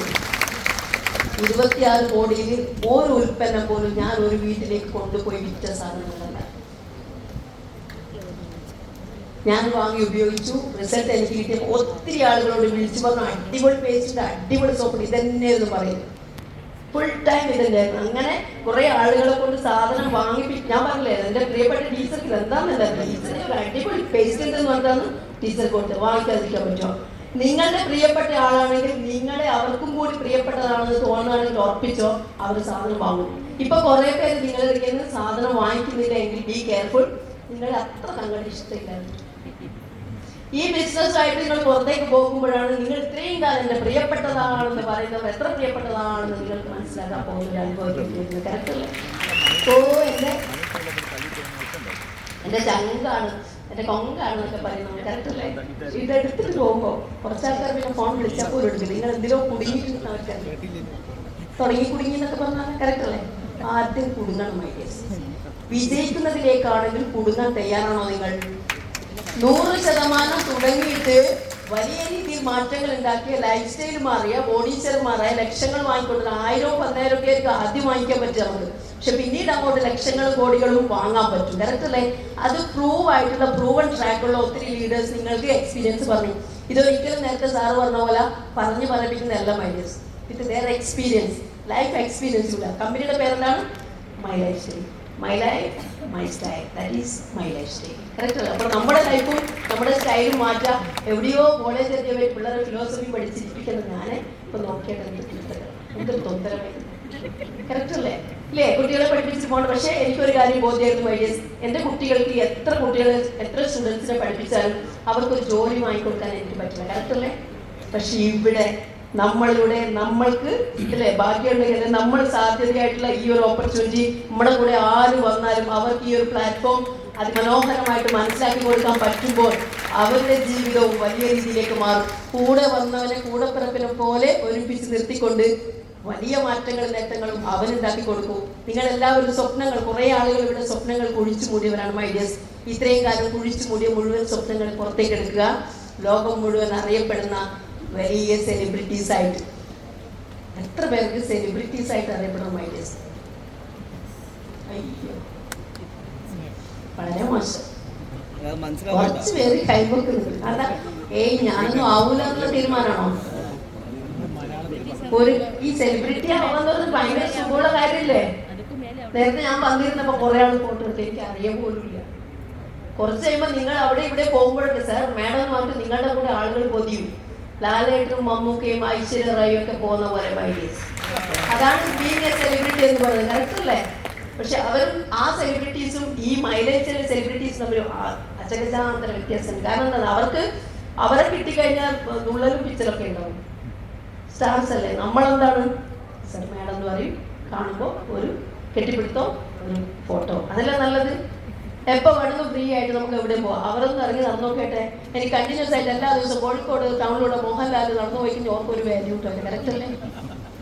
26 കോടിയിൽ ഒരു ഉൽപ്പന്നം പോലും ഞാൻ ഒരു വീട്ടിലേക്ക് കൊണ്ടുപോയി വിറ്റ സാധനങ്ങളല്ല. ഞാൻ വാങ്ങി ഉപയോഗിച്ചു, റിസൾട്ട് എനിക്ക് കിട്ടിയ ഒത്തിരി ആളുകളോട് വിളിച്ചു പറഞ്ഞു, അടിപൊളി പേസ്റ്റ്, അടിപൊളി സോപ്പ്, ഇതന്നെയായിരുന്നു പറയുന്നത്. ഫുൾ ടൈം ഇതന്നെയായിരുന്നു. അങ്ങനെ കുറെ ആളുകളെ കൊണ്ട് സാധനം വാങ്ങിപ്പിച്ചു. ഞാൻ പറഞ്ഞില്ലേ, എൻ്റെ പ്രിയപ്പെട്ട ടീച്ചർക്ക് എന്താണെന്നല്ല, ടീച്ചർ ഒരു അടിപൊളി പേസ്റ്റ് എന്തെന്ന് പറഞ്ഞാൽ ടീച്ചർ കൊടുത്ത് വാങ്ങിക്കാതിരിക്കാൻ പറ്റുമോ? നിങ്ങളുടെ പ്രിയപ്പെട്ട ആളാണെങ്കിൽ നിങ്ങളെ അവർക്കും കൂടി പ്രിയപ്പെട്ടതാണെന്ന് തോന്നുകയാണെങ്കിൽ ഉറപ്പിച്ചോ, അവർ സാധനം വാങ്ങും. ഇപ്പൊ കുറെ പേര് നിങ്ങളുടെ സാധനം വാങ്ങിക്കുന്നില്ല എങ്കിൽ ബി കെയർഫുൾ, നിങ്ങളെ അത്ര തങ്ങളുടെ ഇഷ്ടമില്ല. ഈ ബിസിനസ്സായിട്ട് നിങ്ങൾ പുറത്തേക്ക് പോകുമ്പോഴാണ് നിങ്ങൾ ഇത്രയും കാലം എൻ്റെ പ്രിയപ്പെട്ടതാണെന്ന് പറയുന്നത് എത്ര പ്രിയപ്പെട്ടതാണെന്ന് നിങ്ങൾക്ക് മനസ്സിലാക്കാൻ പോകുന്ന അനുഭവിക്കുന്നത്. കറക്റ്റല്ലേ? ഓ എൻ്റെ ചങ്കാണ്, എൻ്റെ കൊങ്കാണ് എന്നൊക്കെ പറയുന്നത്. കറക്റ്റല്ലേ? ഇതെടുത്തിട്ട് പോകുമ്പോൾ കുറച്ചാൾക്കാർ പിന്നെ ഫോൺ വിളിച്ചപ്പോൾ എടുക്കും, നിങ്ങൾ എന്തിനോ കുടുങ്ങിയിട്ട് അവർക്കറിയാം. കുടുങ്ങി എന്നൊക്കെ പറഞ്ഞാൽ കറക്റ്റല്ലേ? ആദ്യം കുടുങ്ങണം. വിജയിക്കുന്നതിലേക്കാണെങ്കിൽ കുടുങ്ങാൻ തയ്യാറാണോ നിങ്ങൾ? 100% തുടങ്ങിയിട്ട് വലിയ രീതിയിൽ മാറ്റങ്ങൾ ഉണ്ടാക്കിയ, ലൈഫ് സ്റ്റൈൽ മാറിയ, ബോഡി സ്റ്റൈൽ മാറിയ, ലക്ഷങ്ങൾ വാങ്ങിക്കൊണ്ട് 1000 10,000 ഒക്കെ ആദ്യം വാങ്ങിക്കാൻ പറ്റും നമുക്ക്. പക്ഷെ പിന്നീട് അങ്ങോട്ട് ലക്ഷങ്ങളും കോടികളും വാങ്ങാൻ പറ്റും. കറക്റ്റ് അല്ലേ? അത് പ്രൂവ് ആയിട്ടുള്ള പ്രൂവൺ ട്രാക്കുള്ള ഒത്തിരി ലീഡേഴ്സ് നിങ്ങൾക്ക് എക്സ്പീരിയൻസ് പറഞ്ഞു. ഇതൊരിക്കലും നേരത്തെ സാറ് പറഞ്ഞ പോലെ പറഞ്ഞു പറയിപ്പിക്കുന്നതല്ല my dears. With their experience, life experience ഉള്ള കമ്പനിയുടെ പേരെന്താണ്? My life style. My life my style, that is my life style. Correct അല്ലേ? അപ്പോൾ നമ്മുടെ ലൈഫും നമ്മുടെ സ്റ്റൈലും മാറ്റാം. എവിടെയോ കോളേജ് എത്തിയവർ പിള്ളേരെ ഫിലോസഫി പഠിച്ചിരിപ്പിക്കുന്നത് ഞാൻ ഇപ്പൊ നോക്കിയിട്ട് എന്തൊരു തൊന്തരമായി. കറക്റ്റ് അല്ലേ? ഇല്ലേ? കുട്ടികളെ പഠിപ്പിച്ചിട്ട് പോകണം. പക്ഷേ എനിക്കൊരു കാര്യം ബോധ്യമായിരുന്നു മൈഡിയേഴ്സ്, എൻ്റെ കുട്ടികൾക്ക് എത്ര സ്റ്റുഡൻസിനെ പഠിപ്പിച്ചാലും അവർക്കൊരു ജോലി വാങ്ങിക്കൊടുക്കാൻ എനിക്ക് പറ്റില്ല. കറക്റ്റ് അല്ലേ? പക്ഷെ ഇവിടെ നമ്മളിലൂടെ നമ്മൾക്ക് ഇല്ലേ ബാക്കിയുണ്ടെങ്കിൽ നമ്മൾ സാധ്യതയായിട്ടുള്ള ഈ ഒരു ഓപ്പർച്യൂണിറ്റി നമ്മുടെ കൂടെ ആര് വന്നാലും അവർക്ക് ഈ ഒരു പ്ലാറ്റ്ഫോം അതിമനോഹരമായിട്ട് മനസ്സിലാക്കി കൊടുക്കാൻ പറ്റുമ്പോൾ അവരുടെ ജീവിതവും വലിയ രീതിയിലേക്ക് മാറും. കൂടെ വന്നവനെ കൂടപ്പിറപ്പിനെ പോലെ ഒരുമിച്ച് നിർത്തിക്കൊണ്ട് വലിയ മാറ്റങ്ങളും നേട്ടങ്ങളും അവനുണ്ടാക്കി കൊടുക്കും. നിങ്ങളെല്ലാവരും സ്വപ്നങ്ങൾ, കുറേ ആളുകൾ ഇവിടെ സ്വപ്നങ്ങൾ കുഴിച്ചു മൂടിയവരാണ് മൈഡിയേഴ്സ്. ഇത്രയും കാലം കുഴിച്ചു മൂടിയ മുഴുവൻ സ്വപ്നങ്ങൾ പുറത്തേക്ക് എടുക്കുക. ലോകം മുഴുവൻ അറിയപ്പെടുന്ന വലിയ സെലിബ്രിറ്റീസ് ആയിട്ട്, എത്ര പേർക്ക് സെലിബ്രിറ്റീസ് ആയിട്ട് അറിയപ്പെടുന്ന മൈഡിയേഴ്സ്? അയ്യോ, വളരെ മോശം. കുറച്ച് പേര് കൈവക്കുന്നത് അതാ, ഞാനൊന്നും ആവൂല എന്നുള്ള തീരുമാനമാണോ? ഈ സെലിബ്രിറ്റി ആവുന്നത് ഭയങ്കര സുഖമുള്ള കാര്യമില്ലേ? നേരത്തെ ഞാൻ വന്നിരുന്നപ്പോ കുറെ ആൾ ഫോട്ടോ എടുത്ത് എനിക്ക് അറിയാൻ പോലുമില്ല. കുറച്ച് കഴിയുമ്പോൾ നിങ്ങൾ അവിടെ ഇവിടെ പോകുമ്പോഴൊക്കെ സാർ മാഡം എന്ന് പറഞ്ഞിട്ട് നിങ്ങളുടെ കൂടെ ആളുകൾ പൊതിയും. ലാലേട്ടും മമ്മൂക്കയും ഐശ്വര്യ റായും ഒക്കെ പോകുന്ന പോലെ മൈഡിയേഴ്സ്. അതാണ് ബീങ് എ സെലിബ്രിറ്റി എന്ന് പറയുന്നത്. കറക്റ്റ് അല്ലേ? പക്ഷെ അവരും ആ സെലിബ്രിറ്റീസും ഈ മൈലേജ് സെലിബ്രിറ്റീസും തമ്മിൽ അചകജാന്തര വ്യത്യാസമുണ്ട്. കാരണം എന്താ, അവരെ കിട്ടിക്കഴിഞ്ഞാൽ നുള്ളലും പിക്ചറൊക്കെ ഉണ്ടാവും. സ്റ്റാർസ് അല്ലേ? നമ്മളെന്താണ് സർ മാഡം എന്ന് പറയും, കാണുമ്പോൾ ഒരു കെട്ടിപ്പിടുത്തോ ഒരു ഫോട്ടോ, അതല്ലേ നല്ലത്. എപ്പോൾ വേണമെങ്കിലും ഫ്രീ ആയിട്ട് നമുക്ക് എവിടെ പോവാം. അവരൊന്നും ഇറങ്ങി നടന്നു നോക്കട്ടെ. എനിക്ക് കണ്ടിന്യൂസ് ആയിട്ട് എല്ലാ ദിവസവും കോഴിക്കോട് ടൗണിലൂടെ മോഹൻലാൽ നടന്നു പോയിക്കുന്ന ഓർക്കൊരു വാല്യൂ കിട്ടും. കറക്റ്റ് അല്ലേ?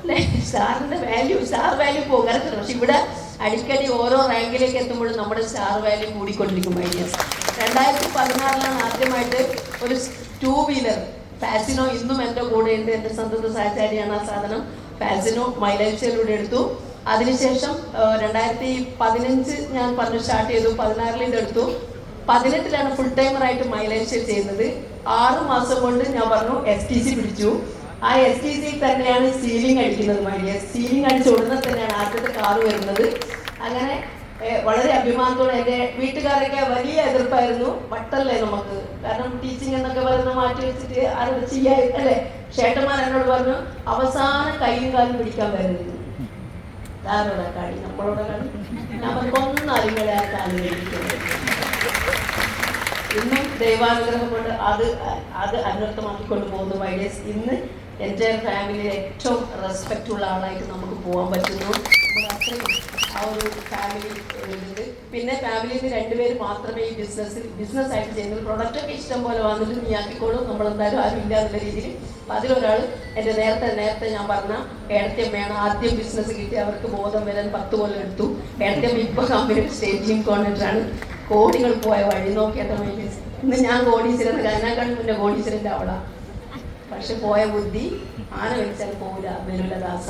അല്ലേ? സ്റ്റാറിന്റെ വാല്യൂ, സ്റ്റാർ വാല്യൂ പോകും. കറക്റ്റ്. പക്ഷെ ഇവിടെ അടിക്കടി ഓരോ റാങ്കിലേക്ക് എത്തുമ്പോഴും നമ്മുടെ സ്റ്റാർ വാല്യൂ കൂടിക്കൊണ്ടിരിക്കും. 2016 ആദ്യമായിട്ട് ഒരു 2 വീലർ ഫാസിനോ ഇന്നും എൻ്റെ കൂടെ ഉണ്ട്. എൻ്റെ സ്വന്തം സഹചാരിയാണ് ആ സാധനം. ഫാസിനോ മൈലേജിലൂടെ എടുത്തു. അതിനുശേഷം 2015 ഞാൻ പറഞ്ഞു സ്റ്റാർട്ട് ചെയ്തു. 16 എടുത്തു. 18 ഫുൾ ടൈമറായിട്ട് മൈലേജ് ചെയ്യുന്നത്. 6 മാസം കൊണ്ട് ഞാൻ പറഞ്ഞു STC പിടിച്ചു. ആ STC തന്നെയാണ് സീലിംഗ് അടിക്കുന്നത്. മൈഡിയ സീലിംഗ് അടിച്ച ഉടനെ തന്നെയാണ് ആദ്യത്തെ കാറ് വരുന്നത്. അങ്ങനെ വളരെ അഭിമാനത്തോടെ എൻ്റെ വീട്ടുകാരൊക്കെ വലിയ എതിർപ്പായിരുന്നു. വട്ടല്ലേ നമുക്ക്, കാരണം ടീച്ചിങ് എന്നൊക്കെ പറയുന്ന മാറ്റി വെച്ചിട്ട് ആരോട് ചെയ്യാൻ അല്ലേ. ചേട്ടന്മാർ എന്നോട് പറഞ്ഞു അവസാനം കൈയും കാലും പിടിക്കാൻ വരുന്നു. ആരോടാ കളി? നമ്മളോട് കളി. ഞാൻ പറഞ്ഞു ഒന്നാലുങ്ങളെ ആ കാലം പിടിക്കുന്നത്. ഇന്നും ദൈവാനുഗ്രഹം കൊണ്ട് അത് അന്വർത്ഥമാക്കിക്കൊണ്ട് പോകുന്നു വൈഡേഴ്സ്. ഇന്ന് എൻ്റെ ഫാമിലിയിൽ ഏറ്റവും റെസ്പെക്റ്റ് ഉള്ള ആളായിട്ട് നമുക്ക് പോകാൻ പറ്റുന്നു. അത്രയും ആ ഒരു ഫാമിലി ഉണ്ട്. പിന്നെ ഫാമിലിയിൽ നിന്ന് 2 പേര് മാത്രമേ ഈ ബിസിനസ്സായിട്ട് ചെയ്യുന്നത്. പ്രൊഡക്റ്റൊക്കെ ഇഷ്ടം പോലെ വന്നിട്ട് നീ ആക്കിക്കോളും, നമ്മളെന്തായാലും ആരും ഇല്ല എന്നുള്ള രീതിയിൽ. അപ്പം അതിലൊരാൾ എൻ്റെ നേരത്തെ ഞാൻ പറഞ്ഞ ഏടത്തിയമ്മയാണ്. ആദ്യം ബിസിനസ് കിട്ടി അവർക്ക് ബോധം വരാൻ 10 കൊല്ലം എടുത്തു. ഏടത്തിയമ്മ ഇപ്പോൾ കമ്പനിയുടെ സ്റ്റേറ്റ് ടീം കോർഡിനേറ്ററാണ്. കോടികൾ പോയ വഴി നോക്കിയിട്ട് ഇന്ന് ഞാൻ കോടീശ്വരൻ, അതിനേക്കാളും മുന്നേ കോടീശ്വരൻ്റെ അവളാണ്. പക്ഷെ പോയ ബുദ്ധി ആന വെച്ചാൽ പോവില്ല, വരില്ല ദാസ.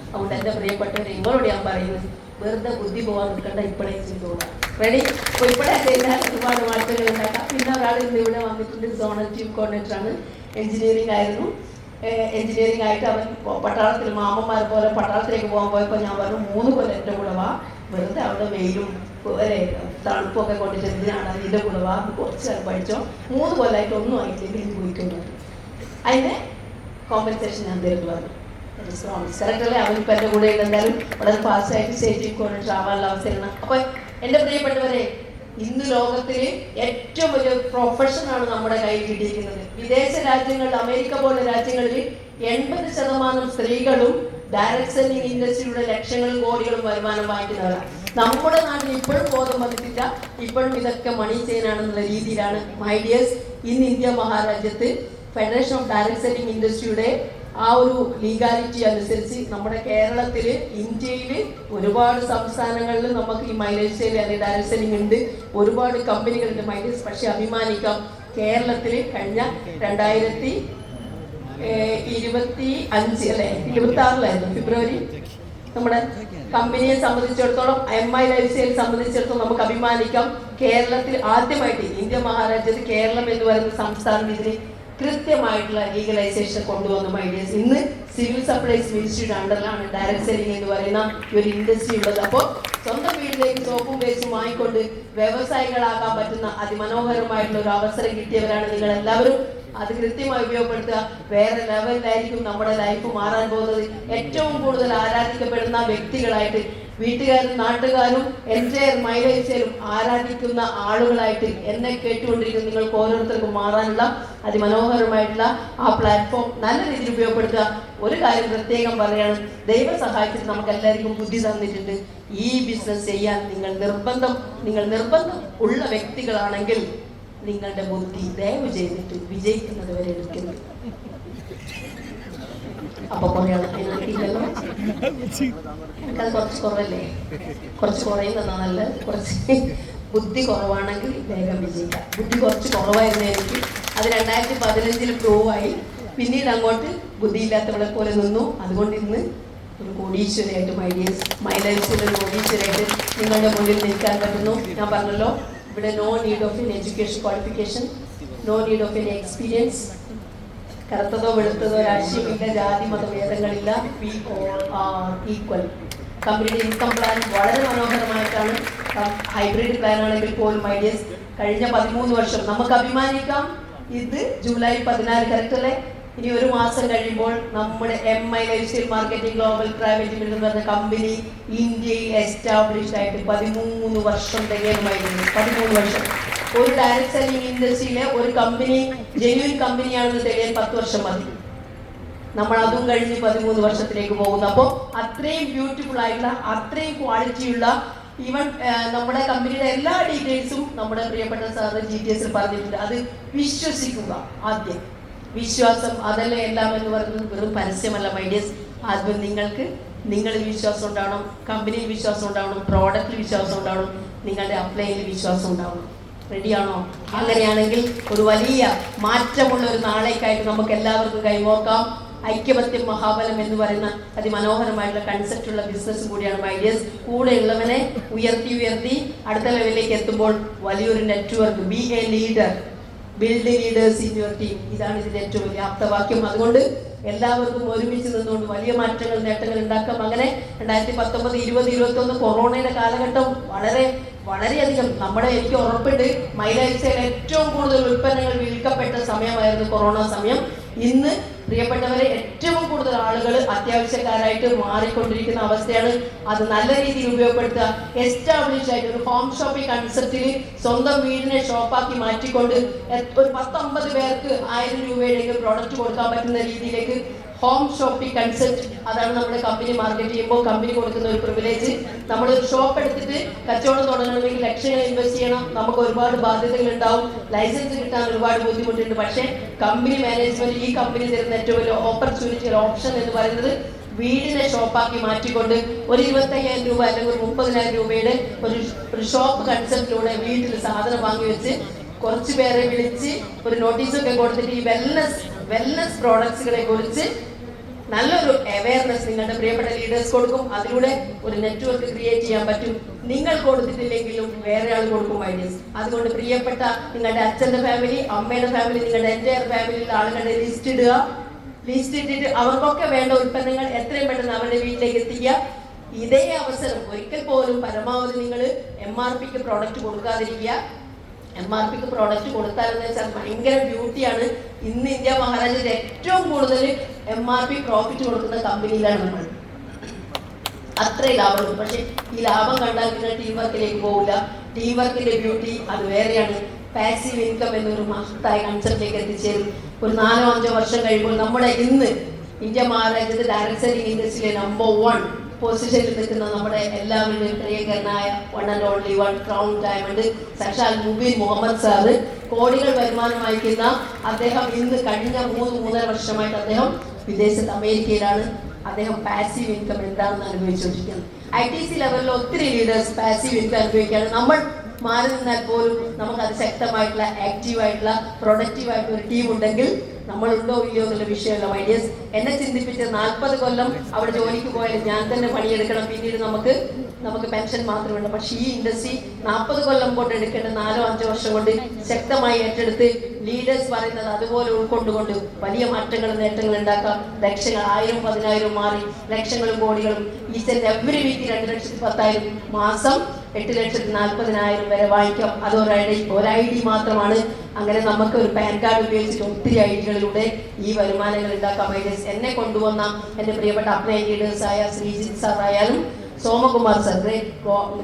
അതുകൊണ്ട് എൻ്റെ പ്രിയപ്പെട്ടവരെ ഇവരോട് ഞാൻ പറയുന്നത്, വെറുതെ ബുദ്ധി പോകാൻ നിൽക്കേണ്ട, ഇപ്പോഴേ ചെയ്തോളാം. റെഡി? അപ്പോൾ ഇപ്പോഴേ ചെയ്താൽ ഒരുപാട് മാറ്റങ്ങൾ ഉണ്ടാക്കാം. പിന്നെ ഒരാൾ ഇന്ന് ഇവിടെ വന്നിട്ടുണ്ട്, സോണൽ ടീം കോർഡിനേറ്ററാണ്. എഞ്ചിനീയറിംഗ് ആയിരുന്നു. എഞ്ചിനീയറിംഗ് ആയിട്ട് അവൻ പട്ടാളത്തിൽ മാമന്മാർ പോലെ പട്ടാളത്തിലേക്ക് പോകാൻ പോയപ്പോൾ ഞാൻ പറഞ്ഞു 3 കൊല്ലം എൻ്റെ കൂടെ വാ, വെറുതെ അവിടെ വെയിലും തണുപ്പൊക്കെ കൊണ്ടിട്ട് എന്തിനാണ് അതിൻ്റെ കൂടെ വാ, കുറച്ച് പഠിച്ചോ, 3 കൊല്ലമായിട്ട് ഒന്നും ആയിട്ടില്ലെങ്കിൽ ഇത് പോയിക്കൊണ്ട് അതിൻ്റെ കോമ്പൻസേഷൻ ഞാൻ തരുന്നു പറഞ്ഞു. കറക്റ്റല്ലേ? അവനിപ്പോൾ എൻ്റെ കൂടെ എന്തായാലും വളരെ ഫാസ്റ്റായിട്ട് സ്റ്റേജിൽ കൊണ്ടിട്ട് ആവാനുള്ള അവസരമാണ്. അപ്പോൾ എൻ്റെ പ്രിയപ്പെട്ടവരെ, ഇന്ന് ലോകത്തിൽ ഏറ്റവും വലിയ പ്രൊഫഷനാണ് നമ്മുടെ കയ്യിൽ കിട്ടിയിരിക്കുന്നത്. വിദേശ രാജ്യങ്ങളിൽ, അമേരിക്ക പോലുള്ള രാജ്യങ്ങളിൽ 80% സ്ത്രീകളും ഡയറക്ട് സെല്ലിംഗ് ഇൻഡസ്ട്രിയുടെ ലക്ഷങ്ങളും കോടികളും വരുമാനം വാങ്ങിക്കുന്നവരാണ്. നമ്മുടെ നാട്ടിൽ ഇപ്പോഴും ബോധം വന്നിട്ടില്ല. ഇപ്പോഴും ഇതൊക്കെ മണി ചെയിനാണെന്നുള്ള രീതിയിലാണ്. മൈ ഡിയേഴ്സ്, ഇന്ന് ഇന്ത്യ മഹാരാജ്യത്ത് ഫെഡറേഷൻ ഓഫ് ഡയറക്ട് സെല്ലിംഗ് ഇൻഡസ്ട്രിയുടെ ആ ഒരു ലീഗാലിറ്റി അനുസരിച്ച് നമ്മുടെ കേരളത്തിൽ, ഇന്ത്യയിൽ ഒരുപാട് സംസ്ഥാനങ്ങളിൽ നമുക്ക് ഈ മൈലേജ് സെയിൽ അല്ലെങ്കിൽ ഡയറക്ട് സെല്ലിംഗ് ഉണ്ട്. ഒരുപാട് കമ്പനികളുണ്ട് മൈലേജ്. പക്ഷെ അഭിമാനിക്കാം, കേരളത്തിൽ കഴിഞ്ഞ 2025 അല്ലെ 26 ഫെബ്രുവരി നമ്മുടെ കമ്പനിയെ സംബന്ധിച്ചിടത്തോളം, MI ലൈഫ് സ്റ്റൈൽ സംബന്ധിച്ചിടത്തോളം നമുക്ക് അഭിമാനിക്കാം. കേരളത്തിൽ ആദ്യമായിട്ട് ഇന്ത്യ മഹാരാജ്യത്ത് കേരളം എന്ന് പറയുന്ന സംസ്ഥാനം ഇതിന് കൃത്യമായിട്ടുള്ള ലീഗലൈസേഷൻ കൊണ്ടുവന്നു മൈഡിയേഴ്സ്. ഇന്ന് സിവിൽ സപ്ലൈസ് മിനിസ്ട്രിയുടെ അണ്ടറിലാണ് ഡയറക്ട് സെല്ലിംഗ് എന്ന് പറയുന്ന ഒരു ഇൻഡസ്ട്രി ഉള്ളത്. അപ്പോൾ സ്വന്തം വീട്ടിലേക്ക് സോപ്പും പേസ്റ്റും വാങ്ങിക്കൊണ്ട് വ്യവസായികളാകാൻ പറ്റുന്ന അതിമനോഹരമായിട്ടുള്ള ഒരു അവസരം കിട്ടിയവരാണ് നിങ്ങൾ എല്ലാവരും. അത് കൃത്യമായി ഉപയോഗപ്പെടുത്തുക. വേറെ ലെവലിലായിരിക്കും നമ്മുടെ ലൈഫ് മാറാൻ പോകുന്നത്. ഏറ്റവും കൂടുതൽ ആരാധിക്കപ്പെടുന്ന വ്യക്തികളായിട്ട് വീട്ടുകാരും നാട്ടുകാരും എൻ്റെ മൈ ലൈഫ് സ്റ്റൈലും ആരാധിക്കുന്ന ആളുകളായിട്ട് എന്നെ കേട്ടുകൊണ്ടിരിക്കുന്ന നിങ്ങൾക്ക് ഓരോരുത്തർക്കും മാറാനുള്ള അതിമനോഹരമായിട്ടുള്ള ആ പ്ലാറ്റ്ഫോം നല്ല രീതിയിൽ ഉപയോഗപ്പെടുത്തുക. ഒരു കാര്യം പ്രത്യേകം പറയാണ്, ദൈവം സഹായിച്ചിട്ട് നമുക്ക് എല്ലാവർക്കും ബുദ്ധി തന്നിട്ടുണ്ട്. ഈ ബിസിനസ് ചെയ്യാൻ നിങ്ങൾ നിർബന്ധം ഉള്ള വ്യക്തികളാണെങ്കിൽ നിങ്ങളുടെ ബുദ്ധി ദയവ് ചെയ്തിട്ട് വിജയിക്കുന്നത് വരെ എടുക്കുന്നു. അപ്പൊ കുറയല്ലോ, എനിക്കത് കുറച്ച് കുറവല്ലേ? കുറച്ച് കുറയുന്നതാ നല്ലത്. കുറച്ച് ബുദ്ധി കുറവാണെങ്കിൽ വേഗം വിജയിക്കാം. ബുദ്ധി കുറച്ച് കുറവായിരുന്നു എനിക്ക്. അത് 2015 പ്രൂവ് ആയി. പിന്നീട് അങ്ങോട്ട് ബുദ്ധിയില്ലാത്തവളെ പോലെ നിന്നു. അതുകൊണ്ട് ഇന്ന് ഒരു കോടീശ്വരയായിട്ട് മൈ ലൈഫിൽ ഒരു കോടീശ്വരയായിട്ട് നിങ്ങളുടെ മുന്നിൽ നിൽക്കാൻ പറ്റുന്നു. ഞാൻ പറഞ്ഞല്ലോ, ഇവിടെ no need of an education qualification, no need of an experience. കറുത്തതോ വെളുത്തതോ രാഷ്ട്രീയമില്ല, ജാതി മതഭേദങ്ങളില്ല. We all are equal. കമ്പനിയുടെ ഇൻകം പ്ലാൻ വളരെ മനോഹരമായിട്ടാണ്. ഹൈബ്രിഡ് പ്ലാൻ ആണെങ്കിൽ പോലും ഐഡിയസ് കഴിഞ്ഞ 13 വർഷം നമുക്ക് അഭിമാനിക്കാം. ഇത് ജൂലൈ 14 കറക്റ്റ് അല്ലേ? ഇനി ഒരു മാസം കഴിയുമ്പോൾ നമ്മുടെ MI life style marketing global private limited എന്ന് പറഞ്ഞ കമ്പനി ഇന്ത്യയിൽ എസ്റ്റാബ്ലിഷ്ഡ് ആയിട്ട് 13 വർഷം തികയുമായിരുന്നു. 13 വർഷം. ഒരു ഡയറക്ട് സെല്ലിംഗ് ഇൻഡസ്ട്രിയിലെ ഒരു കമ്പനി ജെന്യൂൻ കമ്പനിയാണെന്ന് തികയാൻ 10 വർഷം മതി. നമ്മൾ അതും കഴിഞ്ഞ് 13 വർഷത്തിലേക്ക് പോകുന്നു. അപ്പോൾ അത്രയും ബ്യൂട്ടിഫുൾ ആയിട്ടുള്ള, അത്രയും ക്വാളിറ്റിയുള്ള, ഈവൻ നമ്മുടെ കമ്പനിയുടെ എല്ലാ ഡീറ്റെയിൽസും നമ്മുടെ പ്രിയപ്പെട്ട സാറ് GTSൽ പറഞ്ഞിട്ടുണ്ട്. അത് വിശ്വസിക്കുക. ആദ്യം വിശ്വാസം, അതല്ലേ എല്ലാം എന്ന് പറയുന്നത് വെറും പരസ്യമല്ല മൈഡിയസ്. ആദ്യം നിങ്ങളിൽ വിശ്വാസം ഉണ്ടാവണം, കമ്പനിയിൽ വിശ്വാസം ഉണ്ടാവണം, പ്രോഡക്റ്റിൽ വിശ്വാസം ഉണ്ടാവണം, നിങ്ങളുടെ അപ്ലൈയിൽ വിശ്വാസം ഉണ്ടാവണം. റെഡിയാണോ? അങ്ങനെയാണെങ്കിൽ ഒരു വലിയ മാറ്റമുള്ള ഒരു നാളേക്കായിട്ട് നമുക്ക് എല്ലാവർക്കും കൈകോർക്കാം. ഐക്യമത്യം മഹാബലം എന്ന് പറയുന്ന അതിമനോഹരമായിട്ടുള്ള കൺസെപ്റ്റുള്ള ബിസിനസ് കൂടിയാണ് മൈഡിയസ്. കൂടെയുള്ളവനെ ഉയർത്തി അടുത്ത ലെവലിലേക്ക് എത്തുമ്പോൾ വലിയൊരു network. B A leader, build leaders in your team. ഇതാണ് ഇതിന്റെ ഏറ്റവും വലിയ ആപ്തവാക്യം. അതുകൊണ്ട് എല്ലാവർക്കും ഒരുമിച്ച് നിന്നുകൊണ്ട് വലിയ മാറ്റങ്ങൾ നേട്ടങ്ങൾ ഉണ്ടാക്കാം. അങ്ങനെ 2019, 20, 21 കൊറോണയുടെ കാലഘട്ടം വളരെയധികം എനിക്ക് ഉറപ്പുണ്ട് മൈലാഴ്ചയിൽ ഏറ്റവും കൂടുതൽ ഉൽപ്പന്നങ്ങൾ വിൽക്കപ്പെട്ട സമയമായിരുന്നു കൊറോണ സമയം. ഇന്ന് പ്രിയപ്പെട്ടവരെ ഏറ്റവും കൂടുതൽ ആളുകൾ അത്യാവശ്യക്കാരായിട്ട് മാറിക്കൊണ്ടിരിക്കുന്ന അവസ്ഥയാണ്. അത് നല്ല രീതിയിൽ ഉപയോഗപ്പെടുത്തുക. എസ്റ്റാബ്ലിഷ് ആയിട്ട് ഒരു ഹോം ഷോപ്പിംഗ് കൺസെപ്റ്റിൽ സ്വന്തം വീടിനെ ഷോപ്പാക്കി മാറ്റിക്കൊണ്ട് ഒരു 10-50 പേർക്ക് 1000 രൂപയുടെ പ്രോഡക്റ്റ് കൊടുക്കാൻ പറ്റുന്ന രീതിയിലേക്ക് ഹോം ഷോപ്പിംഗ് കൺസെപ്റ്റ്, അതാണ് നമ്മുടെ കമ്പനി മാർക്കറ്റ് ചെയ്യുമ്പോൾ കമ്പനി കൊടുക്കുന്ന ഒരു പ്രിവിലേജ്. നമ്മൾ ഒരു ഷോപ്പ് എടുത്തിട്ട് കച്ചവടം തുടങ്ങണമെങ്കിൽ ലക്ഷങ്ങൾ ഇൻവെസ്റ്റ് ചെയ്യണം, നമുക്ക് ഒരുപാട് ബാധ്യതകൾ ഉണ്ടാവും, ലൈസൻസ് കിട്ടാൻ ഒരുപാട് ബുദ്ധിമുട്ടുണ്ട്. പക്ഷേ കമ്പനി മാനേജ്മെന്റ് ഈ കമ്പനി തരുന്ന ഏറ്റവും വലിയ ഓപ്പർച്യൂണിറ്റി, ഓപ്ഷൻ എന്ന് പറയുന്നത് വീടിനെ ഷോപ്പാക്കി മാറ്റിക്കൊണ്ട് ഒരു 25,000 രൂപ അല്ലെങ്കിൽ ഒരു 30,000 രൂപയുടെ ഒരു ഷോപ്പ് കൺസെപ്റ്റിലൂടെ വീട്ടിൽ സാധനം വാങ്ങി വെച്ച് കുറച്ച് പേരെ വിളിച്ച് ഒരു നോട്ടീസൊക്കെ കൊടുത്തിട്ട് ഈ വെൽനസ് പ്രോഡക്ട്സുകളെ കുറിച്ച് നല്ലൊരു അവയർനെസ് നിങ്ങളുടെ പ്രിയപ്പെട്ട ലീഡേഴ്സ് കൊടുക്കും. അതിലൂടെ ഒരു നെറ്റ്വർക്ക് ക്രിയേറ്റ് ചെയ്യാൻ പറ്റും. നിങ്ങൾ കൊടുത്തിട്ടില്ലെങ്കിലും വേറെ ആൾ കൊടുക്കും ഐഡിയസ്. അതുകൊണ്ട് പ്രിയപ്പെട്ട നിങ്ങളുടെ അച്ഛൻ്റെ ഫാമിലി, അമ്മയുടെ ഫാമിലി, നിങ്ങളുടെ എൻ്റയർ ഫാമിലിയിലെ ആളുകളുടെ ലിസ്റ്റ് ഇടുക. ലിസ്റ്റ് ഇട്ടിട്ട് അവർക്കൊക്കെ വേണ്ട ഉൽപ്പന്നങ്ങൾ എത്രയും പെട്ടെന്ന് അവരുടെ വീട്ടിലേക്ക് എത്തിക്കുക. ഇതേ അവസരം ഒരിക്കൽ പോലും പരമാവധി നിങ്ങൾ MRPക്ക് പ്രോഡക്റ്റ് കൊടുക്കാതിരിക്കുക. MRPക്ക് പ്രോഡക്റ്റ് കൊടുത്താലെന്ന് വെച്ചാൽ ഭയങ്കര ബ്യൂട്ടിയാണ്. ഇന്ന് ഇന്ത്യ മഹാരാജ്യത്തിൽ ഏറ്റവും കൂടുതൽ MRP പ്രോഫിറ്റ് കൊടുക്കുന്ന കമ്പനിയിലാണ് നമ്മൾ. അത്രയും ലാഭമുണ്ട്. പക്ഷെ ഈ ലാഭം കണ്ടാൽ പിന്നെ ടീം വർക്കിലേക്ക് പോകില്ല. ടീം വർക്കിന്റെ ബ്യൂട്ടി അത് വേറെയാണ്. പാസീവ് ഇൻകം എന്നൊരു മഹത്തായ കൺസെപ്റ്റിലേക്ക് എത്തിച്ചേരും. ഒരു 4-5 വർഷം കഴിയുമ്പോൾ നമ്മുടെ ഇന്ന് ഇന്ത്യ മഹാരാജ്യത്ത് ഡയറക്ട് സെല്ലിംഗ് ഇൻഡസ്ട്രിയിലെ നമ്പർ 1 പൊസിഷനിൽ നിൽക്കുന്ന നമ്മുടെ എല്ലാവരുടെയും പ്രിയങ്കരനായ one and only one crown diamond സാക്ഷാൽ മുബീൻ മുഹമ്മദ് സാറ്, കോടികൾ വരുമാനം അയക്കുന്ന അദ്ദേഹം ഇന്ന് കഴിഞ്ഞ 3-3.5 വർഷമായിട്ട് അദ്ദേഹം വിദേശത്ത് അമേരിക്കയിലാണ്. അദ്ദേഹം പാസീവ് ഇൻകം എന്താണെന്ന് അനുഭവിച്ചുകൊണ്ടിരിക്കുന്നത്. ITC ലെവലിൽ ഒത്തിരി ലീഡേഴ്സ് പാസീവ് ഇൻകം അനുഭവിക്കുകയാണ്. നമ്മൾ മാറി നിന്നാൽ പോലും നമുക്ക് അത് ശക്തമായിട്ടുള്ള ആക്റ്റീവായിട്ടുള്ള പ്രൊഡക്റ്റീവായിട്ടുള്ള ഒരു ടീം ഉണ്ടെങ്കിൽ നമ്മളുണ്ടോ ഇല്ലയോ എന്നുള്ള വിഷയമല്ല. ഐഡിയസ് എന്നെ ചിന്തിപ്പിച്ച് 40 കൊല്ലം അവിടെ ജോലിക്ക് പോയാലും ഞാൻ തന്നെ പണിയെടുക്കണം, പിന്നീട് നമുക്ക് പെൻഷൻ മാത്രമുണ്ട്. പക്ഷേ ഈ ഇൻഡസ്ട്രി 40 കൊല്ലം കൊണ്ട് എടുക്കേണ്ട 4-5 വർഷം കൊണ്ട് ശക്തമായി ഏറ്റെടുത്ത് ലീഡേഴ്സ് പറയുന്നത് അതുപോലെ ഉൾക്കൊണ്ടുകൊണ്ട് വലിയ മാറ്റങ്ങൾ നേട്ടങ്ങൾ ഉണ്ടാക്കാം. ലക്ഷങ്ങൾ 1000-10,000 മാറി ലക്ഷങ്ങളും കോടികളും ഈച്ച് ആൻഡ് എവറി വീക്ക് 2,10,000 മാസം 8,40,000 വരെ വാങ്ങിക്കാം. അത് ഒരു ഐ ഡി മാത്രമാണ്. അങ്ങനെ നമുക്ക് ഒരു പാൻ കാർഡ് ഉപയോഗിച്ചിട്ട് ഒത്തിരി ഐഡികളിലൂടെ ഈ വരുമാനങ്ങൾ ഉണ്ടാക്കാം. ഐഡിയസ് എന്നെ കൊണ്ടുവന്ന എൻ്റെ പ്രിയപ്പെട്ട അപ്ലൈ ലീഡേഴ്സായ ശ്രീജിത്ത് സാർ ആയാലും Somakumar sir,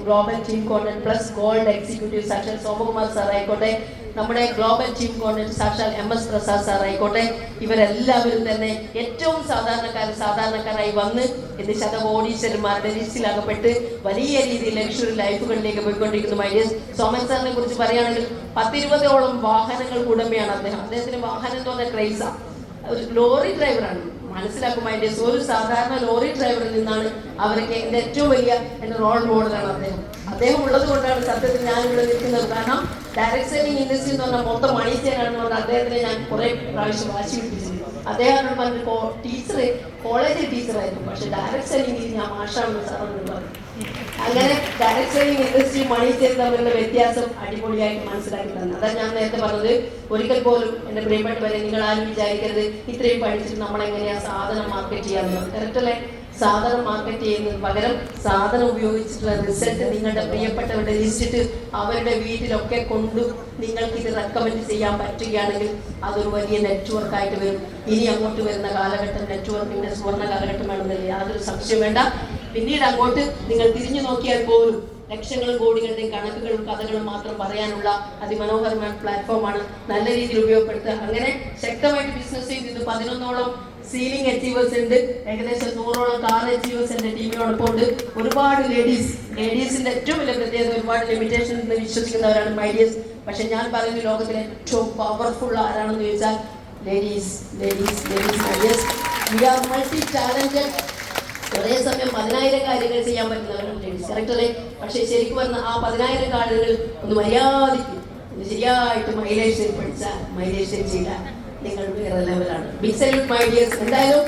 global team coordinator plus gold executive സാക്ഷാൽ സോമകുമാർ സാർ ആയിക്കോട്ടെ, നമ്മുടെ ഗ്ലോബൽ ടീം കോർഡിനേറ്റർ സാക്ഷാൽ MS പ്രസാദ് സാർ ആയിക്കോട്ടെ, ഇവരെല്ലാവരും തന്നെ ഏറ്റവും സാധാരണക്കാരായി വന്ന് ഇന്ന് ശതകോടീശ്വരന്മാരുടെ ലിസ്റ്റിലകപ്പെട്ട് വലിയ രീതിയിൽ ലക്ഷറി ലൈഫുകളിലേക്ക് പോയിക്കൊണ്ടിരിക്കുന്നു. ഐഡിയസ് സോമൻ സാറിനെ കുറിച്ച് പറയുകയാണെങ്കിൽ 10-20ഓളം വാഹനങ്ങൾക്ക് ഉടമയാണ് അദ്ദേഹം. അദ്ദേഹത്തിന് വാഹനം എന്ന് പറഞ്ഞ ക്രൈസാണ്. ഒരു ലോറി ഡ്രൈവറാണ്. മനസ്സിലാക്കും ഐഡിയസ്. ഒരു സാധാരണ ലോറി ഡ്രൈവറിൽ നിന്നാണ് അവർക്ക് എൻ്റെ ഏറ്റവും വലിയ എൻ്റെ റോൾ മോഡലാണ് അദ്ദേഹം ഉള്ളത് കൊണ്ടാണ് സത്യത്തിൽ ഞാനിവിടെ നിൽക്കുന്നത്. കാരണം ഡയറക്ട് സെല്ലിംഗ് ഇൻഡസ്ട്രി എന്ന് പറഞ്ഞാൽ മൊത്തം മണി ചെയ്യാനാണെന്ന് പറഞ്ഞാൽ അദ്ദേഹത്തിനെ ഞാൻ കുറെ പ്രാവശ്യം വാശി പിടിപ്പിച്ചിട്ടുണ്ട്. അദ്ദേഹം പറഞ്ഞ ടീച്ചർ കോളേജിൽ ടീച്ചറായിരുന്നു, പക്ഷെ ഡയറക്ട് സെല്ലിംഗിൽ ഞാൻ മാഷാണെന്ന് സാറെന്ന് പറഞ്ഞു. അങ്ങനെ ഡയറക്ട് സെല്ലിംഗ് ഇൻഡസ്ട്രി മണി ചെയ്ത് തമ്മിലുള്ള വ്യത്യാസം അടിപൊളിയായിട്ട് മനസ്സിലാക്കി തന്നെ. അതാണ് ഞാൻ നേരത്തെ പറഞ്ഞത്. ഒരിക്കൽ പോലും എൻ്റെ പ്രിയപ്പെട്ടവരെ നിങ്ങൾ ആരും വിചാരിക്കരുത് ഇത്രയും പഠിച്ചിട്ട് നമ്മളെങ്ങനെയാ സാധനം മാർക്കറ്റ് ചെയ്യാമെന്ന്. കറക്റ്റല്ലേ? സാധനം മാർക്കറ്റ് ചെയ്യുന്നതിന് പകരം സാധനം ഉപയോഗിച്ചിട്ടുള്ള റിസൾട്ട് നിങ്ങളുടെ പ്രിയപ്പെട്ടവരുടെ ലിസ്റ്റിട്ട് അവരുടെ വീട്ടിലൊക്കെ കൊണ്ടു നിങ്ങൾക്ക് ഇത് റെക്കമെൻഡ് ചെയ്യാൻ പറ്റുകയാണെങ്കിൽ അതൊരു വലിയ നെറ്റ്വർക്കായിട്ട് വരും. ഇനി അങ്ങോട്ട് വരുന്ന കാലഘട്ടം നെറ്റ്വർക്കിന്റെ സുവർണ്ണ കാലഘട്ടമാണെന്നല്ലേ യാതൊരു സംശയം വേണ്ട. പിന്നീട് അങ്ങോട്ട് നിങ്ങൾ തിരിഞ്ഞു നോക്കിയാൽ പോലും ലക്ഷങ്ങളും കോടികളുടെയും കണക്കുകളും കഥകളും മാത്രം പറയാനുള്ള അതിമനോഹരമായ പ്ലാറ്റ്ഫോമാണ്. നല്ല രീതിയിൽ ഉപയോഗപ്പെടുത്തുക. അങ്ങനെ ശക്തമായിട്ട് ബിസിനസ് ചെയ്ത് 11ഓളം സീലിംഗ് അച്ചീവേഴ്സ് ഉണ്ട്. ഏകദേശം 100ഓളം കാർ അച്ചീവേഴ്സ് എൻ്റെ ടീമിനോടൊപ്പം ഉണ്ട്. ഒരുപാട് ലേഡീസിന്റെ ഏറ്റവും വലിയ പ്രത്യേകത ഒരുപാട് ലിമിറ്റേഷൻ എന്ന് വിശ്വസിക്കുന്നവരാണ് ഐഡിയസ്. പക്ഷെ ഞാൻ പറയുന്ന ലോകത്തിലെ ഏറ്റവും പവർഫുൾ ആരാണെന്ന് ചോദിച്ചാൽ ladies ideas. We are multi talented. ഒരേ സമയം 10,000 കാര്യങ്ങൾ ചെയ്യാൻ പറ്റുന്നവരാണ് ലേഡീസ്. കറക്റ്റല്ലേ? പക്ഷെ ശരിക്കും പറഞ്ഞ ആ 10,000 കാര്യങ്ങൾ ഒന്ന് മര്യാദയ്ക്ക് ശരിയായിട്ട് മൈലേജ് പഠിച്ചാൽ മൈലേജ് ചെയ്താൽ നിങ്ങൾ വേറെ ലെവലാണ്. Big salute my dears. എന്തായാലും